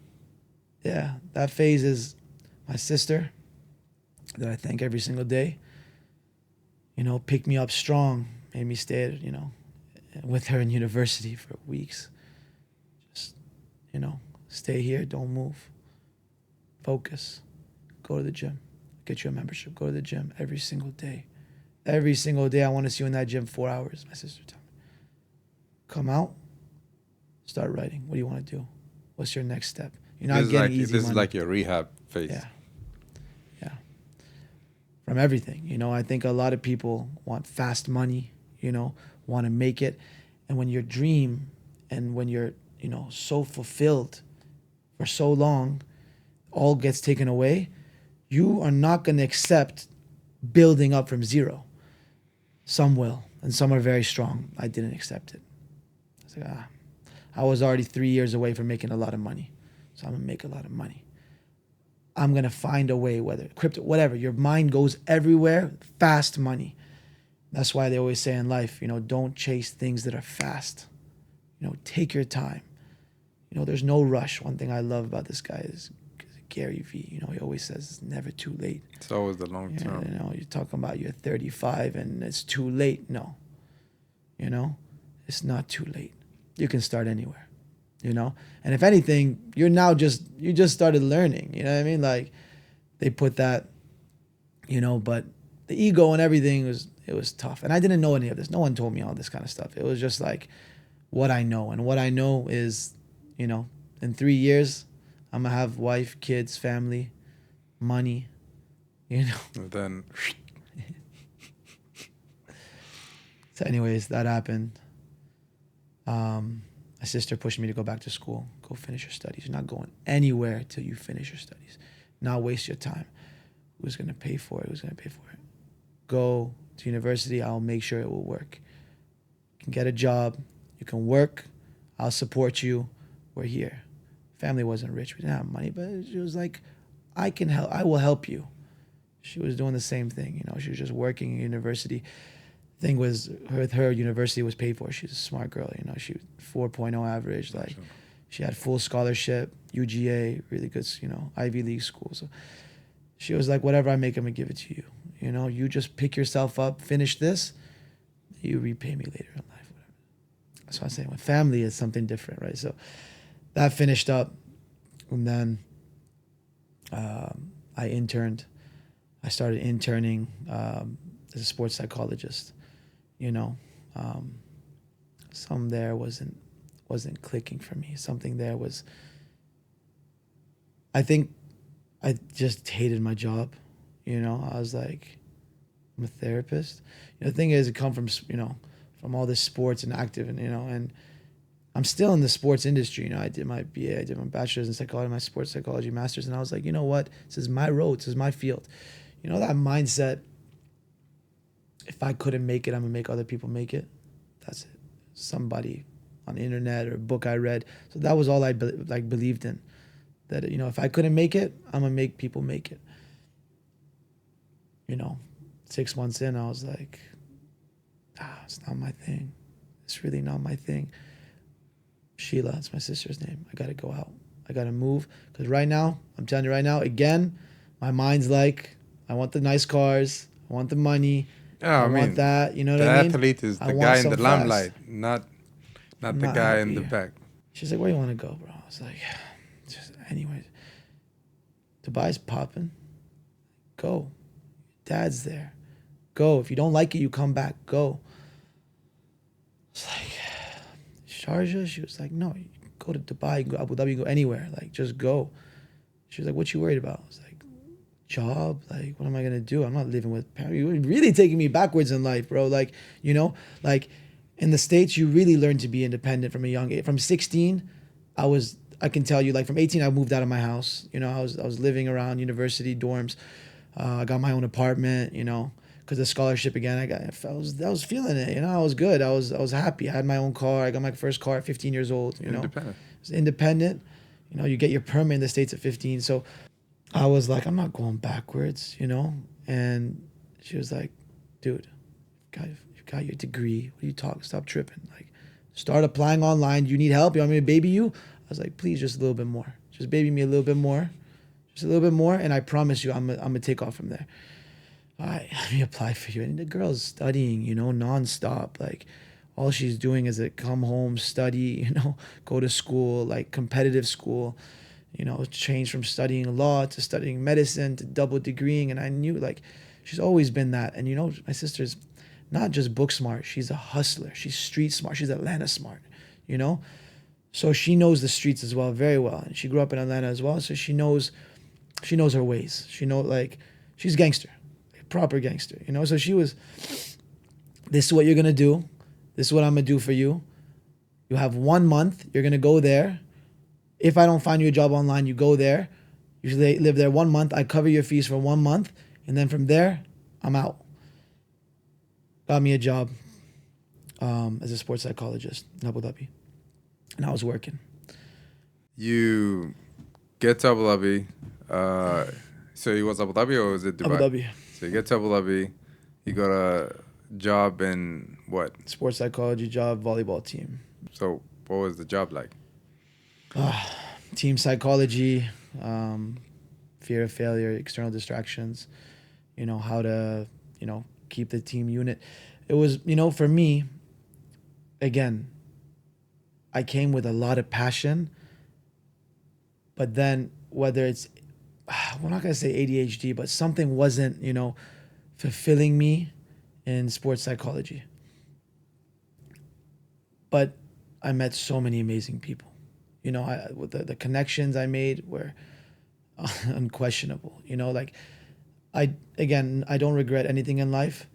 yeah, that phase is my sister, that I thank every single day. You know, picked me up strong, made me stay, with her in university for weeks. Just, stay here, don't move. Focus. Go to the gym. Get you a membership. Go to the gym every single day. Every single day I want to see you in that gym 4 hours, my sister told me. Come out, start writing. What do you want to do? What's your next step? You're not getting easy money. This is like your rehab phase. Yeah. From everything. I think a lot of people want fast money, want to make it. And when your dream and when you're, so fulfilled for so long, all gets taken away, you are not going to accept building up from zero. Some will, and some are very strong. I didn't accept it. I was like, I was already 3 years away from making a lot of money. So I'm going to make a lot of money. I'm going to find a way, whether crypto, whatever. Your mind goes everywhere, fast money. That's why they always say in life, don't chase things that are fast. Take your time. There's no rush. One thing I love about this guy is Gary Vee. He always says it's never too late. It's always the long term. You're talking about you're 35 and it's too late. No. It's not too late. You can start anywhere. And if anything, you just started learning, you know what I mean? Like they put that, but the ego and everything it was tough. And I didn't know any of this. No one told me all this kind of stuff. It was just like what I know. And what I know is, in 3 years, I'm gonna have wife, kids, family, money, And then. So anyways, that happened. My sister pushed me to go back to school. Go finish your studies. You're not going anywhere till you finish your studies. Not waste your time. Who's going to pay for it? Who's going to pay for it? Go to university. I'll make sure it will work. You can get a job. You can work. I'll support you. We're here. Family wasn't rich. We didn't have money, but she was like, I can help. I will help you. She was doing the same thing. She was just working in university. Thing was, her university was paid for. She's a smart girl. She 4.0 average. Like, she had full scholarship, UGA, really good, Ivy League school. So she was like, whatever I make, I'm gonna give it to you. You just pick yourself up, finish this, you repay me later in life, whatever. That's what I'm saying. With family, it's something different, right? So that finished up, and then I interned. I started interning as a sports psychologist. Some there wasn't clicking for me. Something there was. I think I just hated my job. I was like, I'm a therapist. The thing is, it come from from all this sports and active and I'm still in the sports industry. I did my BA, I did my bachelor's in psychology, my sports psychology master's, and I was like, you know what? This is my road. This is my field. That mindset. If I couldn't make it, I'm gonna make other people make it. That's it. Somebody on the internet or a book I read. So that was all I believed in. That if I couldn't make it, I'm gonna make people make it. 6 months in, I was like, it's not my thing. It's really not my thing. Sheila, that's my sister's name. I gotta go out. I gotta move. Because right now, I'm telling you right now, again, my mind's like, I want the nice cars. I want the money. Yeah, I mean, want that. You know what I mean? The athlete is the guy in the limelight, not the guy in the back. She's like, where do you want to go, bro? I was like, just anyways. Dubai's popping. Go. Dad's there. Go. If you don't like it, you come back. Go. It's like, Sharjah? She was like, no, you go to Dubai, you go to Abu Dhabi, you go anywhere. Like, just go. She was like, what you worried about? I was like, job? Like, what am I going to do? I'm not living with parents. You're really taking me backwards in life, bro. Like, like in the States, you really learn to be independent from a young age. From 16, I can tell you, like from 18, I moved out of my house. I was living around university dorms. I got my own apartment, because of scholarship again. I was feeling it, I was good. I was happy. I had my own car. I got my first car at 15 years old, Independent. I was independent. You get your permit in the States at 15. So I was like, I'm not going backwards, And she was like, dude, you got your degree. What are you talking? Stop tripping. Like, start applying online. You need help? You want me to baby you? I was like, please, just a little bit more. Just baby me a little bit more. just a little bit more, and I promise you, I'm gonna take off from there. All right, let me apply for you. And the girl's studying, nonstop. Like, all she's doing is come home, study, go to school, like competitive school, change from studying law to studying medicine to double degreeing. And I knew, like, she's always been that. And, my sister's not just book smart. She's a hustler. She's street smart. She's Atlanta smart, So she knows the streets as well, very well. And she grew up in Atlanta as well. So she knows her ways. Like, she's gangster, like, proper gangster, So she was, this is what you're going to do. This is what I'm going to do for you. You have 1 month. You're going to go there. If I don't find you a job online, you go there. You live there 1 month. I cover your fees for 1 month. And then from there, I'm out. Got me a job as a sports psychologist in Abu Dhabi. And I was working. You get to Abu Dhabi. So it was Abu Dhabi or was it Dubai? Abu Dhabi. So you get to Abu Dhabi. You got a job in what? Sports psychology job, volleyball team. So what was the job like? Team psychology, fear of failure, external distractions, how to, keep the team unit. It was, for me, again, I came with a lot of passion, but then whether it's, we're not going to say ADHD, but something wasn't, fulfilling me in sports psychology. But I met so many amazing people. The connections I made were unquestionable. Like, I don't regret anything in life,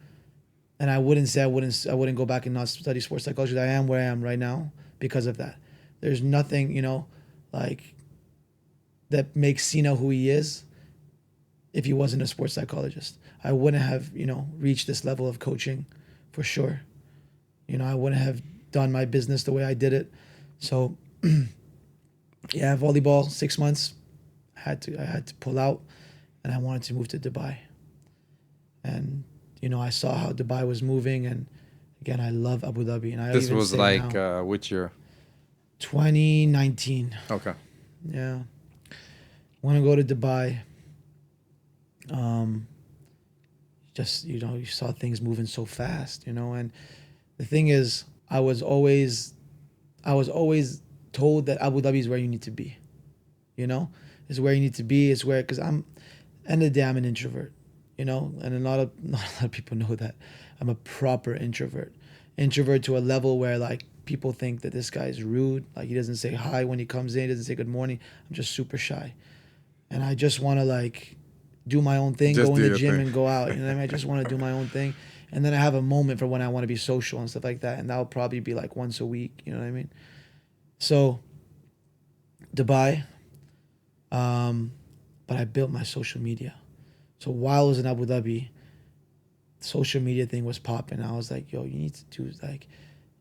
and I wouldn't say I wouldn't go back and not study sports psychology. I am where I am right now because of that. There's nothing, like, that makes Seena who he is if he wasn't a sports psychologist. I wouldn't have, reached this level of coaching for sure. I wouldn't have done my business the way I did it. So yeah, volleyball, 6 months. I had to pull out, and I wanted to move to Dubai. And I saw how Dubai was moving, and again, I love Abu Dhabi. And this was like which year? 2019. Okay. Yeah, want to go to Dubai. Just you saw things moving so fast, and the thing is, I was always told that Abu Dhabi is where you need to be. Is where you need to be. It's where, because end of the day, I'm an introvert. And not a lot of people know that I'm a proper introvert. Introvert to a level where, like, people think that this guy is rude. Like, he doesn't say hi when he comes in. He doesn't say good morning. I'm just super shy, and I just want to, like, do my own thing, go in the gym and go out. I just want to do my own thing. And then I have a moment for when I want to be social and stuff like that. And that'll probably be like once a week. You know what I mean? So Dubai, but I built my social media. So while I was in Abu Dhabi, social media thing was popping. I was like, yo, you need to do, like,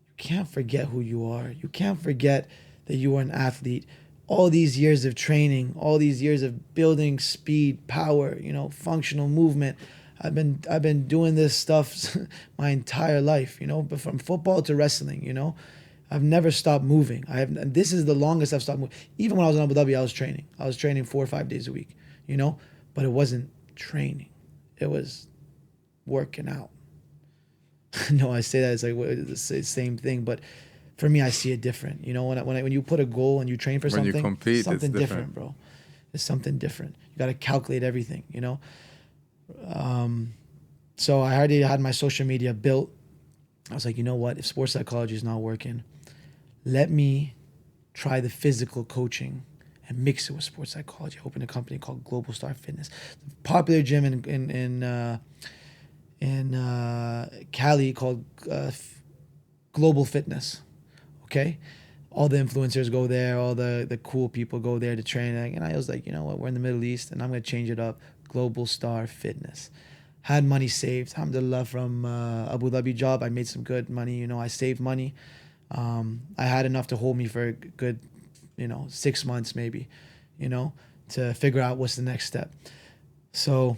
you can't forget who you are. You can't forget that you are an athlete. All these years of training, all these years of building speed, power, functional movement. I've been doing this stuff my entire life, but from football to wrestling, I've never stopped moving. And this is the longest I've stopped moving. Even when I was in Abu Dhabi, I was training. I was training 4 or 5 days a week, but it wasn't training. It was working out. No, I say that it's like it's the same thing, but for me, I see it different. When you put a goal and you train for something, when you compete, something it's different, bro. It's something different. You got to calculate everything, So I already had my social media built. I was like, you know what? If sports psychology is not working, let me try the physical coaching and mix it with sports psychology. I opened a company called Global Star Fitness, a popular gym in Cali called Global Fitness. Okay, all the influencers go there, all the cool people go there to train. And I was like, you know what? We're in the Middle East, and I'm gonna change it up. Global Star Fitness. Had money saved, alhamdulillah, from Abu Dhabi job. I made some good money. I saved money. I had enough to hold me for a good, 6 months maybe, to figure out what's the next step. So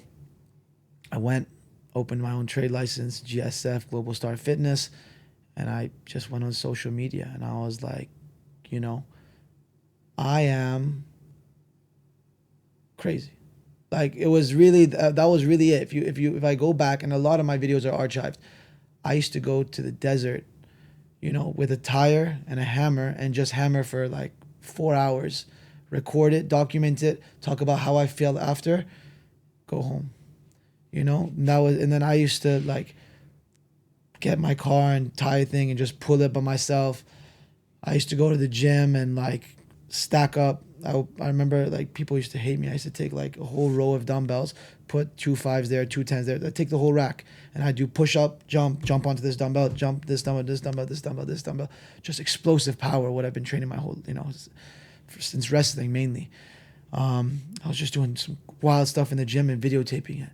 I went, opened my own trade license, GSF, Global Star Fitness, and I just went on social media, and I was like, I am Crazy. Like it was really that was really it. If I go back, and a lot of my videos are archived, I used to go to the desert, you know, with a tire and a hammer and just hammer for like 4 hours, record it, document it, talk about how I feel after, go home. You know, and then I used to like get my car and tire thing and just pull it by myself. I used to go to the gym and like stack up. I remember like people used to hate me. I used to take like a whole row of dumbbells, put 2 5s there, 2 10s there. I'd take the whole rack and I'd do push up, jump onto this dumbbell, jump this dumbbell, this dumbbell, this dumbbell, this dumbbell. Just explosive power, what I've been training my whole, you know, since wrestling mainly. I was just doing some wild stuff in the gym and videotaping it.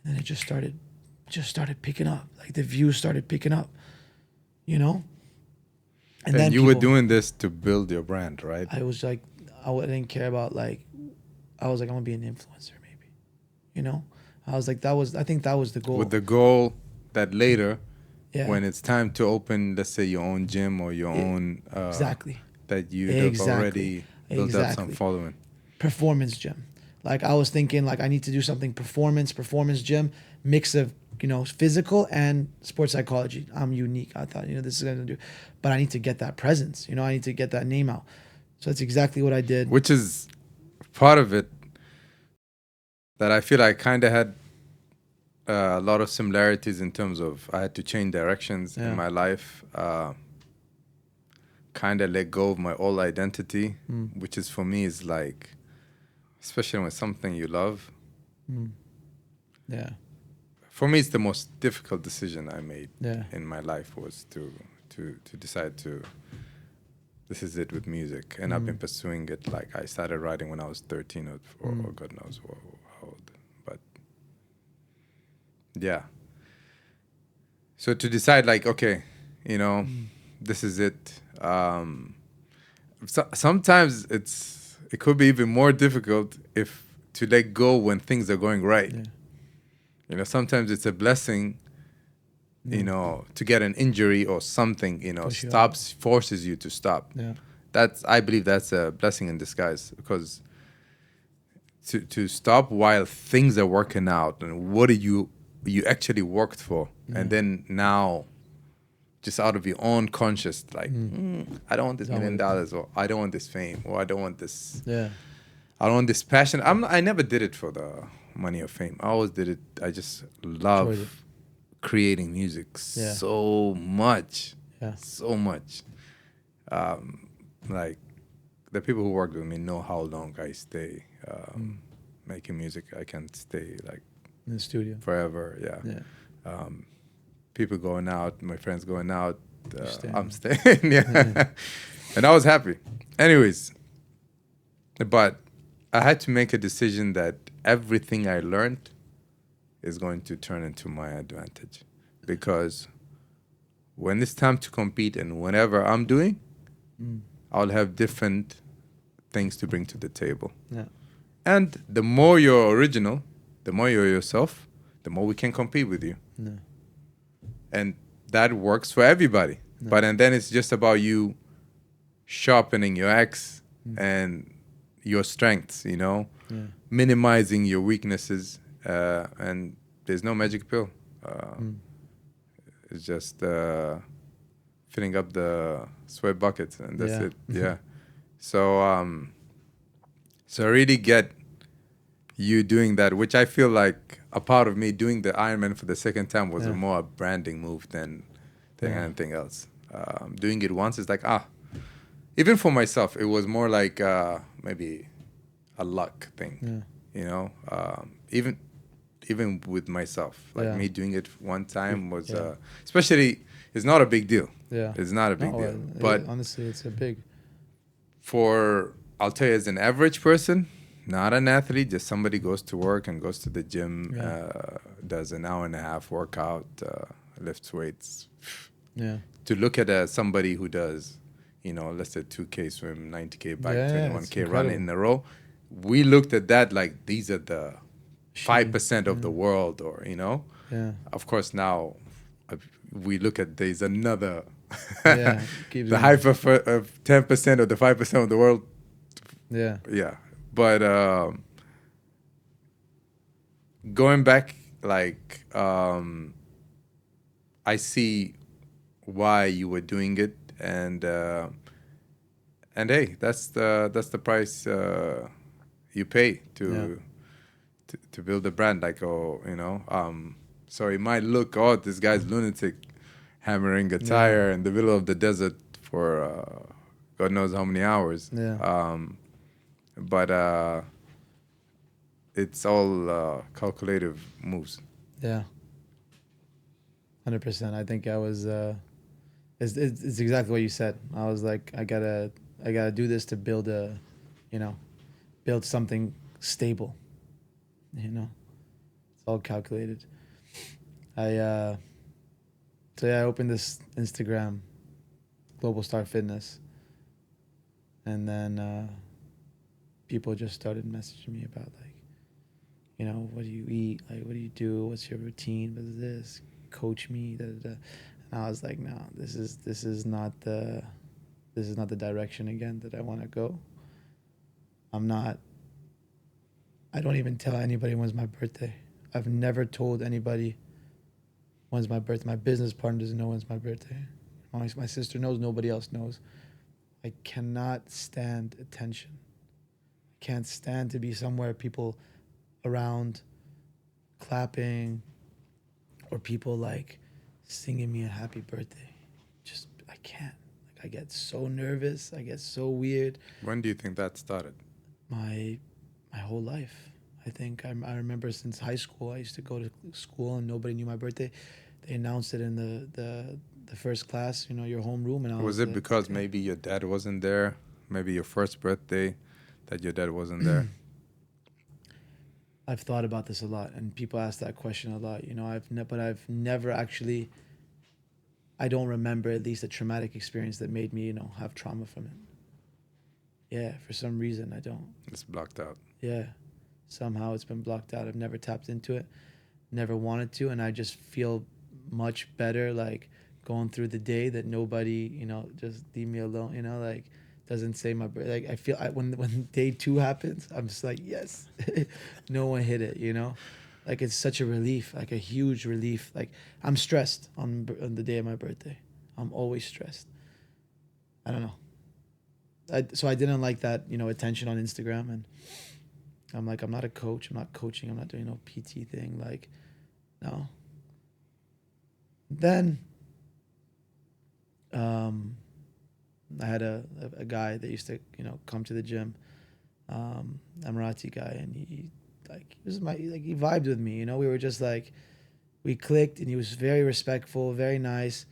And it just started picking up. Like the views started picking up, you know? And then you were doing this to build your brand, right? I was like, I didn't care about like, I was like, I want to be an influencer maybe, you know? I was like, I think that was the goal. With the goal that later, yeah, when it's time to open, let's say your own gym or your own, exactly, that you have already built up some following. Performance gym. Like I was thinking like I need to do something performance gym, mix of, you know, physical and sports psychology. I'm unique. I thought, you know, this is going to do, but I need to get that presence, you know, I need to get that name out. So that's exactly what I did. Which is part of it that I feel I kind of had a lot of similarities in terms of I had to change directions in my life, kind of let go of my old identity, which is for me is like, especially when it's something you love. Yeah. For me, it's the most difficult decision I made in my life was to decide to, this is it with music. And I've been pursuing it. Like I started writing when I was 13 or God knows how old. But yeah. So to decide like, okay, you know, this is it. Sometimes it could be even more difficult if to let go when things are going right. Yeah. You know, sometimes it's a blessing, you know, to get an injury or something, you know, forces you to stop. Yeah. I believe that's a blessing in disguise, because to stop while things are working out and what you actually worked for, and then now just out of your own conscious, like, I don't want this $1 million, or I don't want this fame, or I don't want this. Yeah. I don't want this passion. I never did it for the money or fame. I always did it. I just love creating music so much. Yeah. So much. Like the people who work with me know how long I stay making music. I can stay like in the studio forever. Yeah. People going out, my friends going out. I'm staying. And I was happy. Anyways, but I had to make a decision that everything I learned is going to turn into my advantage, because when it's time to compete and whenever I'm doing, I'll have different things to bring to the table. Yeah. And the more you're original, the more you're yourself, the more we can compete with you. Yeah. And that works for everybody. Yeah. But and then it's just about you sharpening your axe and your strengths, you know, minimizing your weaknesses, and there's no magic pill. It's just filling up the sweat buckets, and that's it. Yeah. So so I really get you doing that, which I feel like a part of me doing the Ironman for the second time was more a branding move than anything else. Doing it once is like, even for myself, it was more like maybe a luck thing, you know. Even with myself, like me doing it one time was, especially, it's not a big deal. Yeah, it's not a big deal. But honestly, it's a big. I'll tell you, as an average person, not an athlete, just somebody goes to work and goes to the gym, does an hour and a half workout, lifts weights. Yeah. To look at somebody who does, you know, let's say 2K swim, 90K bike, 21K run in a row. We looked at that like these are the 5% of the world, or, you know. Yeah. Of course, now we look at there's another the hype of 10% of the 5% of the world. Yeah. Yeah. But going back, like, I see why you were doing it, and hey, that's the price you pay Yeah. to build a brand, like, oh, so it might look, oh, this guy's lunatic hammering a Yeah. tire in the middle of the desert for God knows how many hours. Yeah. But it's all calculative moves. Yeah. 100%. I think I was. It's exactly what you said. I was like, I gotta do this to build you know, build something stable. You know, it's all calculated. I so yeah, I opened this Instagram, Global Star Fitness, and then people just started messaging me about like, what do you eat? Like, what do you do? What's your routine? What is this? Coach me. Da, da, da. And I was like, no, this is not the direction again that I want to go. I'm not. I don't even tell anybody when's my birthday. I've never told anybody when's my birthday. My business partner doesn't know when's my birthday. My sister knows. Nobody else knows. I cannot stand attention. I can't stand to be somewhere, people around clapping, or people like singing me a happy birthday. Just, I can't. Like, I get so nervous. I get so weird. When do you think that started? My whole life. I think I remember since high school, I used to go to school and nobody knew my birthday. They announced it in the first class, your homeroom, and I Was was it like, because okay. maybe your dad wasn't there? Maybe your first birthday that your dad wasn't there? I've thought about this a lot, and people ask that question a lot. But I've never actually. I don't remember at least a traumatic experience that made me, have trauma from it. Yeah, for some reason I don't. It's blocked out. Yeah, somehow it's been blocked out. I've never tapped into it, never wanted to, and I just feel much better like going through the day that nobody, just leave me alone. Like doesn't say my birthday. Like I feel when day two happens, I'm just like yes, no one hit it. Like it's such a relief, like a huge relief. Like I'm stressed on the day of my birthday. I'm always stressed. I don't know. So I didn't like that, attention on Instagram, and I'm like, I'm not a coach. I'm not coaching. I'm not doing no PT thing. Like, no. Then, I had a guy that used to, come to the gym, Emirati guy, and he like he was he vibed with me. We were just like, we clicked, and he was very respectful, very nice,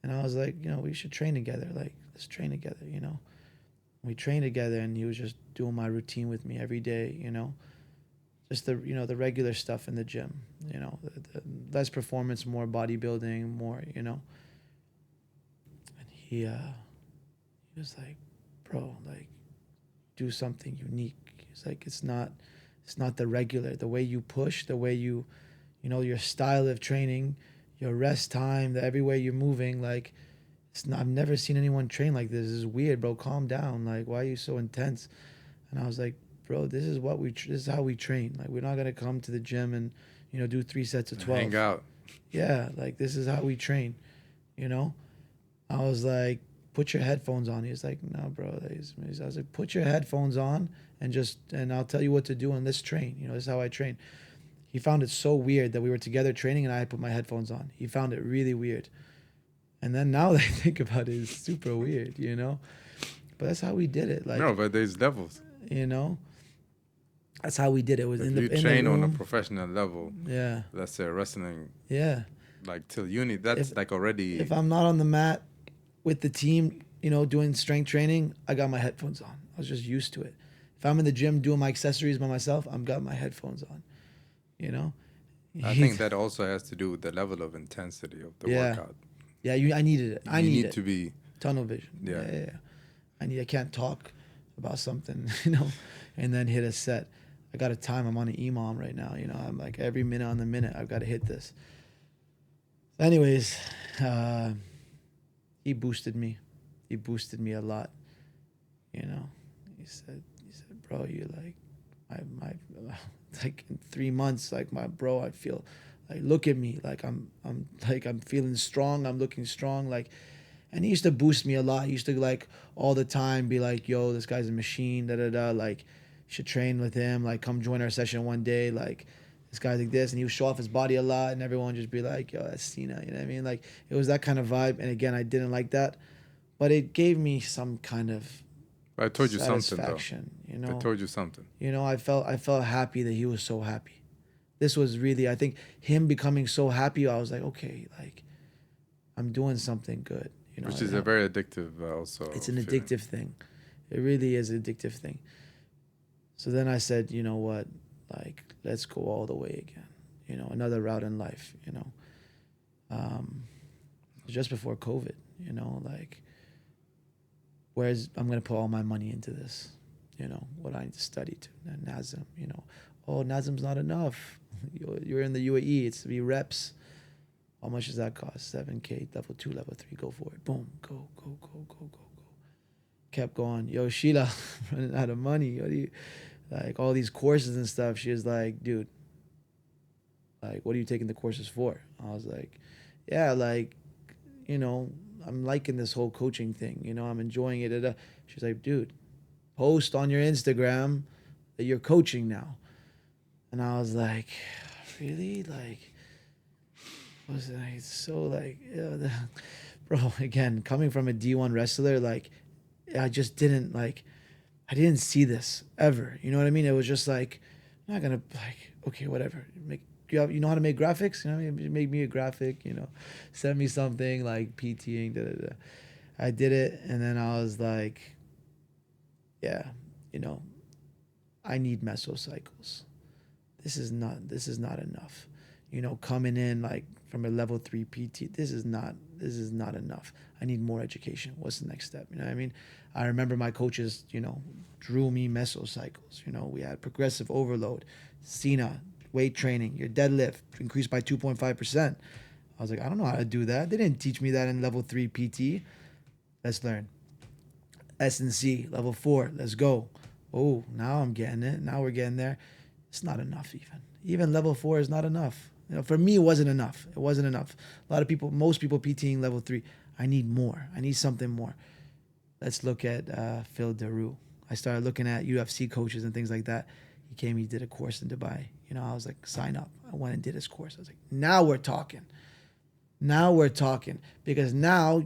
and I was like, we should train together. Like, let's train together. We trained together, and he was just doing my routine with me every day. Just the regular stuff in the gym. The less performance, more bodybuilding, more. And he was like, bro, like, do something unique. He's like, it's not the regular. The way you push, the way your style of training, your rest time, the every way you're moving, like. It's not, I've never seen anyone train like this. This is weird, bro. Calm down. Like, why are you so intense? And I was like, bro, this is how we train. Like, we're not gonna come to the gym and, do 3 sets of 12. Hang out. Yeah, like this is how we train. You know. I was like, put your headphones on. He was like, no, bro. I was like, put your headphones on and I'll tell you what to do and let's train. This is how I train. He found it so weird that we were together training and I put my headphones on. He found it really weird. And then now that I think about it, it's super weird, But that's how we did it. Like, No, but there's levels. That's how we did it. It was If in the you in the train on a room. professional level, Yeah. let's say wrestling, Yeah. like till uni, that's If like already. if I'm not on the mat with the team, doing strength training, I got my headphones on. I was just used to it. If I'm in the gym doing my accessories by myself, I've got my headphones on. I think that also has to do with the level of intensity of the Yeah. workout. Yeah, I needed it. I You need need it. to be. Tunnel vision. Yeah. Yeah. I can't talk about something, and then hit a set. I got a time. I'm on an EMOM right now. I'm like every minute on the minute, I've got to hit this. Anyways, he boosted me. He boosted me a lot. He said, bro, you like, my like in 3 months, like my bro, I feel like, look at me, like I'm feeling strong, I'm looking strong, like. And he used to boost me a lot. He used to like all the time be like, yo, this guy's a machine, da da da. Like, you should train with him. Like, come join our session one day. Like, this guy's like this. And he would show off his body a lot, and everyone would just be like, yo, that's Seena. You know what I mean? Like, it was that kind of vibe. And again, I didn't like that. But it gave me some kind of I told you something, though. satisfaction, you I know? told you something. You know, I felt happy that he was so happy. This was really, I think, him becoming so happy, I was like, okay, like, I'm doing something good. You know, Which is a very addictive also. it's an feeling. addictive thing. It really is an addictive thing. So then I said, you know what, like, let's go all the way again. You know, another route in life, you know. Just before COVID, you know, like, where's, I'm going to put all my money into this, you know, what I need to study to, NASM, you know. Oh, NASM's not enough. You're in the UAE, it's to be reps. How much does that cost? 7K, level 2, level 3, go for it. Boom, go. Kept going. Yo, Sheila, running out of money. What do you, like, all these courses and stuff. She was like, dude, like, what are you taking the courses for? I was like, yeah, like, you know, I'm liking this whole coaching thing. You know, I'm enjoying it. She's like, dude, post on your Instagram that you're coaching now. And I was like, really? Like, was like so like, bro, again, coming from a D1 wrestler, like, I just didn't like, I didn't see this ever. You know what I mean? It was just like, I'm not gonna, like, okay, whatever. You know how to make graphics? You know what I mean? Make me a graphic, you know, send me something like PTing, da da da. I did it, and then I was like, yeah, you know, I need mesocycles. This is not enough. You know, coming in like from a level 3 PT, this is not enough. I need more education. What's the next step? You know what I mean? I remember my coaches, you know, drew me mesocycles. You know, we had progressive overload, Seena, weight training, your deadlift increased by 2.5%. I was like, I don't know how to do that. They didn't teach me that in level 3 PT. Let's learn. S&C, level 4, let's go. Oh, now I'm getting it. Now we're getting there. It's not enough even. Even level 4 is not enough. You know, for me, it wasn't enough. It wasn't enough. A lot of people, most people PTing level 3. I need more. I need something more. Let's look at Phil Daru. I started looking at UFC coaches and things like that. He came, he did a course in Dubai. You know, I was like, sign up. I went and did his course. I was like, now we're talking. Now we're talking. Because now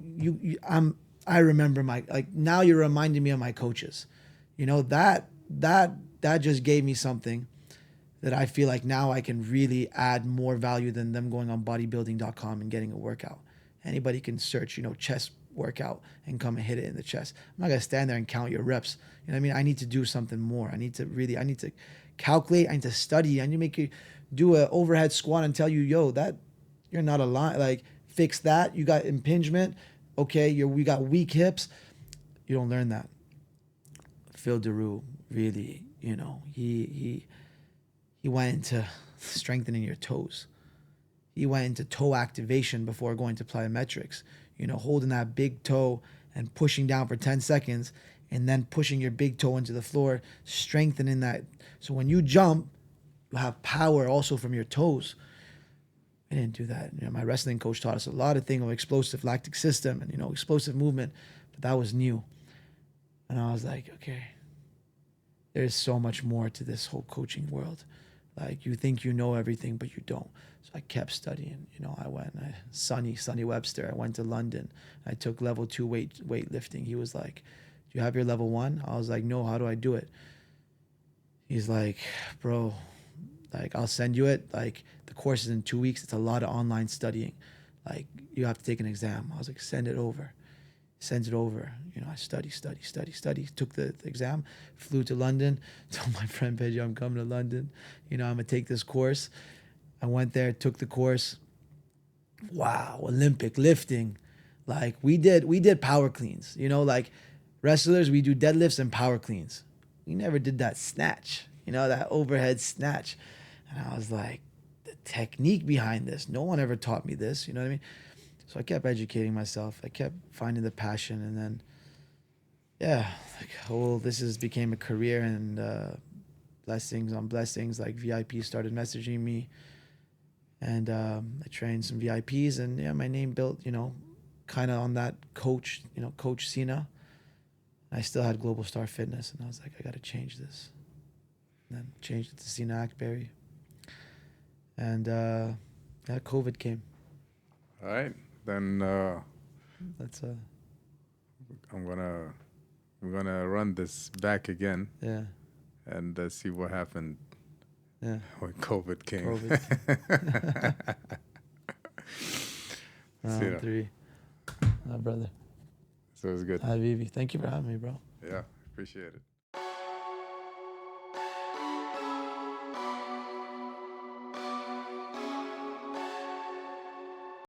I remember now you're reminding me of my coaches. You know, that just gave me something that I feel like now I can really add more value than them going on bodybuilding.com and getting a workout. Anybody can search, you know, chest workout and come and hit it in the chest. I'm not going to stand there and count your reps. You know what I mean? I need to do something more. I need to calculate. I need to study. I need to make you do an overhead squat and tell you, yo, that you're not aligned. Like, fix that. You got impingement. Okay, we got weak hips. You don't learn that. Phil Daru, really, you know, he went into strengthening your toes. He went into toe activation before going to plyometrics. You know, holding that big toe and pushing down for 10 seconds and then pushing your big toe into the floor, strengthening that. So when you jump, you have power also from your toes. I didn't do that. You know, my wrestling coach taught us a lot of things of explosive lactic system and, you know, explosive movement, but that was new. And I was like, okay, there's so much more to this whole coaching world. Like, you think you know everything, but you don't. So I kept studying. You know, I went, Sonny Webster, I went to London. I took level 2 weightlifting. He was like, do you have your level 1? I was like, no, how do I do it? He's like, bro, like, I'll send you it. Like, the course is in 2 weeks. It's a lot of online studying. Like, you have to take an exam. I was like, send it over. Sends it over. You know, I study. Took the exam, flew to London, told my friend Pedro, I'm coming to London. You know, I'm going to take this course. I went there, took the course. Wow, Olympic lifting. Like, we did power cleans. You know, like, wrestlers, we do deadlifts and power cleans. We never did that snatch, you know, that overhead snatch. And I was like, the technique behind this, no one ever taught me this, you know what I mean? So I kept educating myself. I kept finding the passion, and then, yeah, like, this became a career, and blessings on blessings. Like VIP started messaging me, and I trained some VIPs, and yeah, my name built, kind of on that coach, Coach Seena. I still had Global Star Fitness, and I was like, I got to change this. And then changed it to Seena Akbary. And yeah, COVID came. All right, then That's I'm gonna run this back again yeah, and see what happened yeah. when COVID came. COVID. See ya. 3. Brother. So it was good. Habibi. Thank you for having me, bro. Yeah, appreciate it.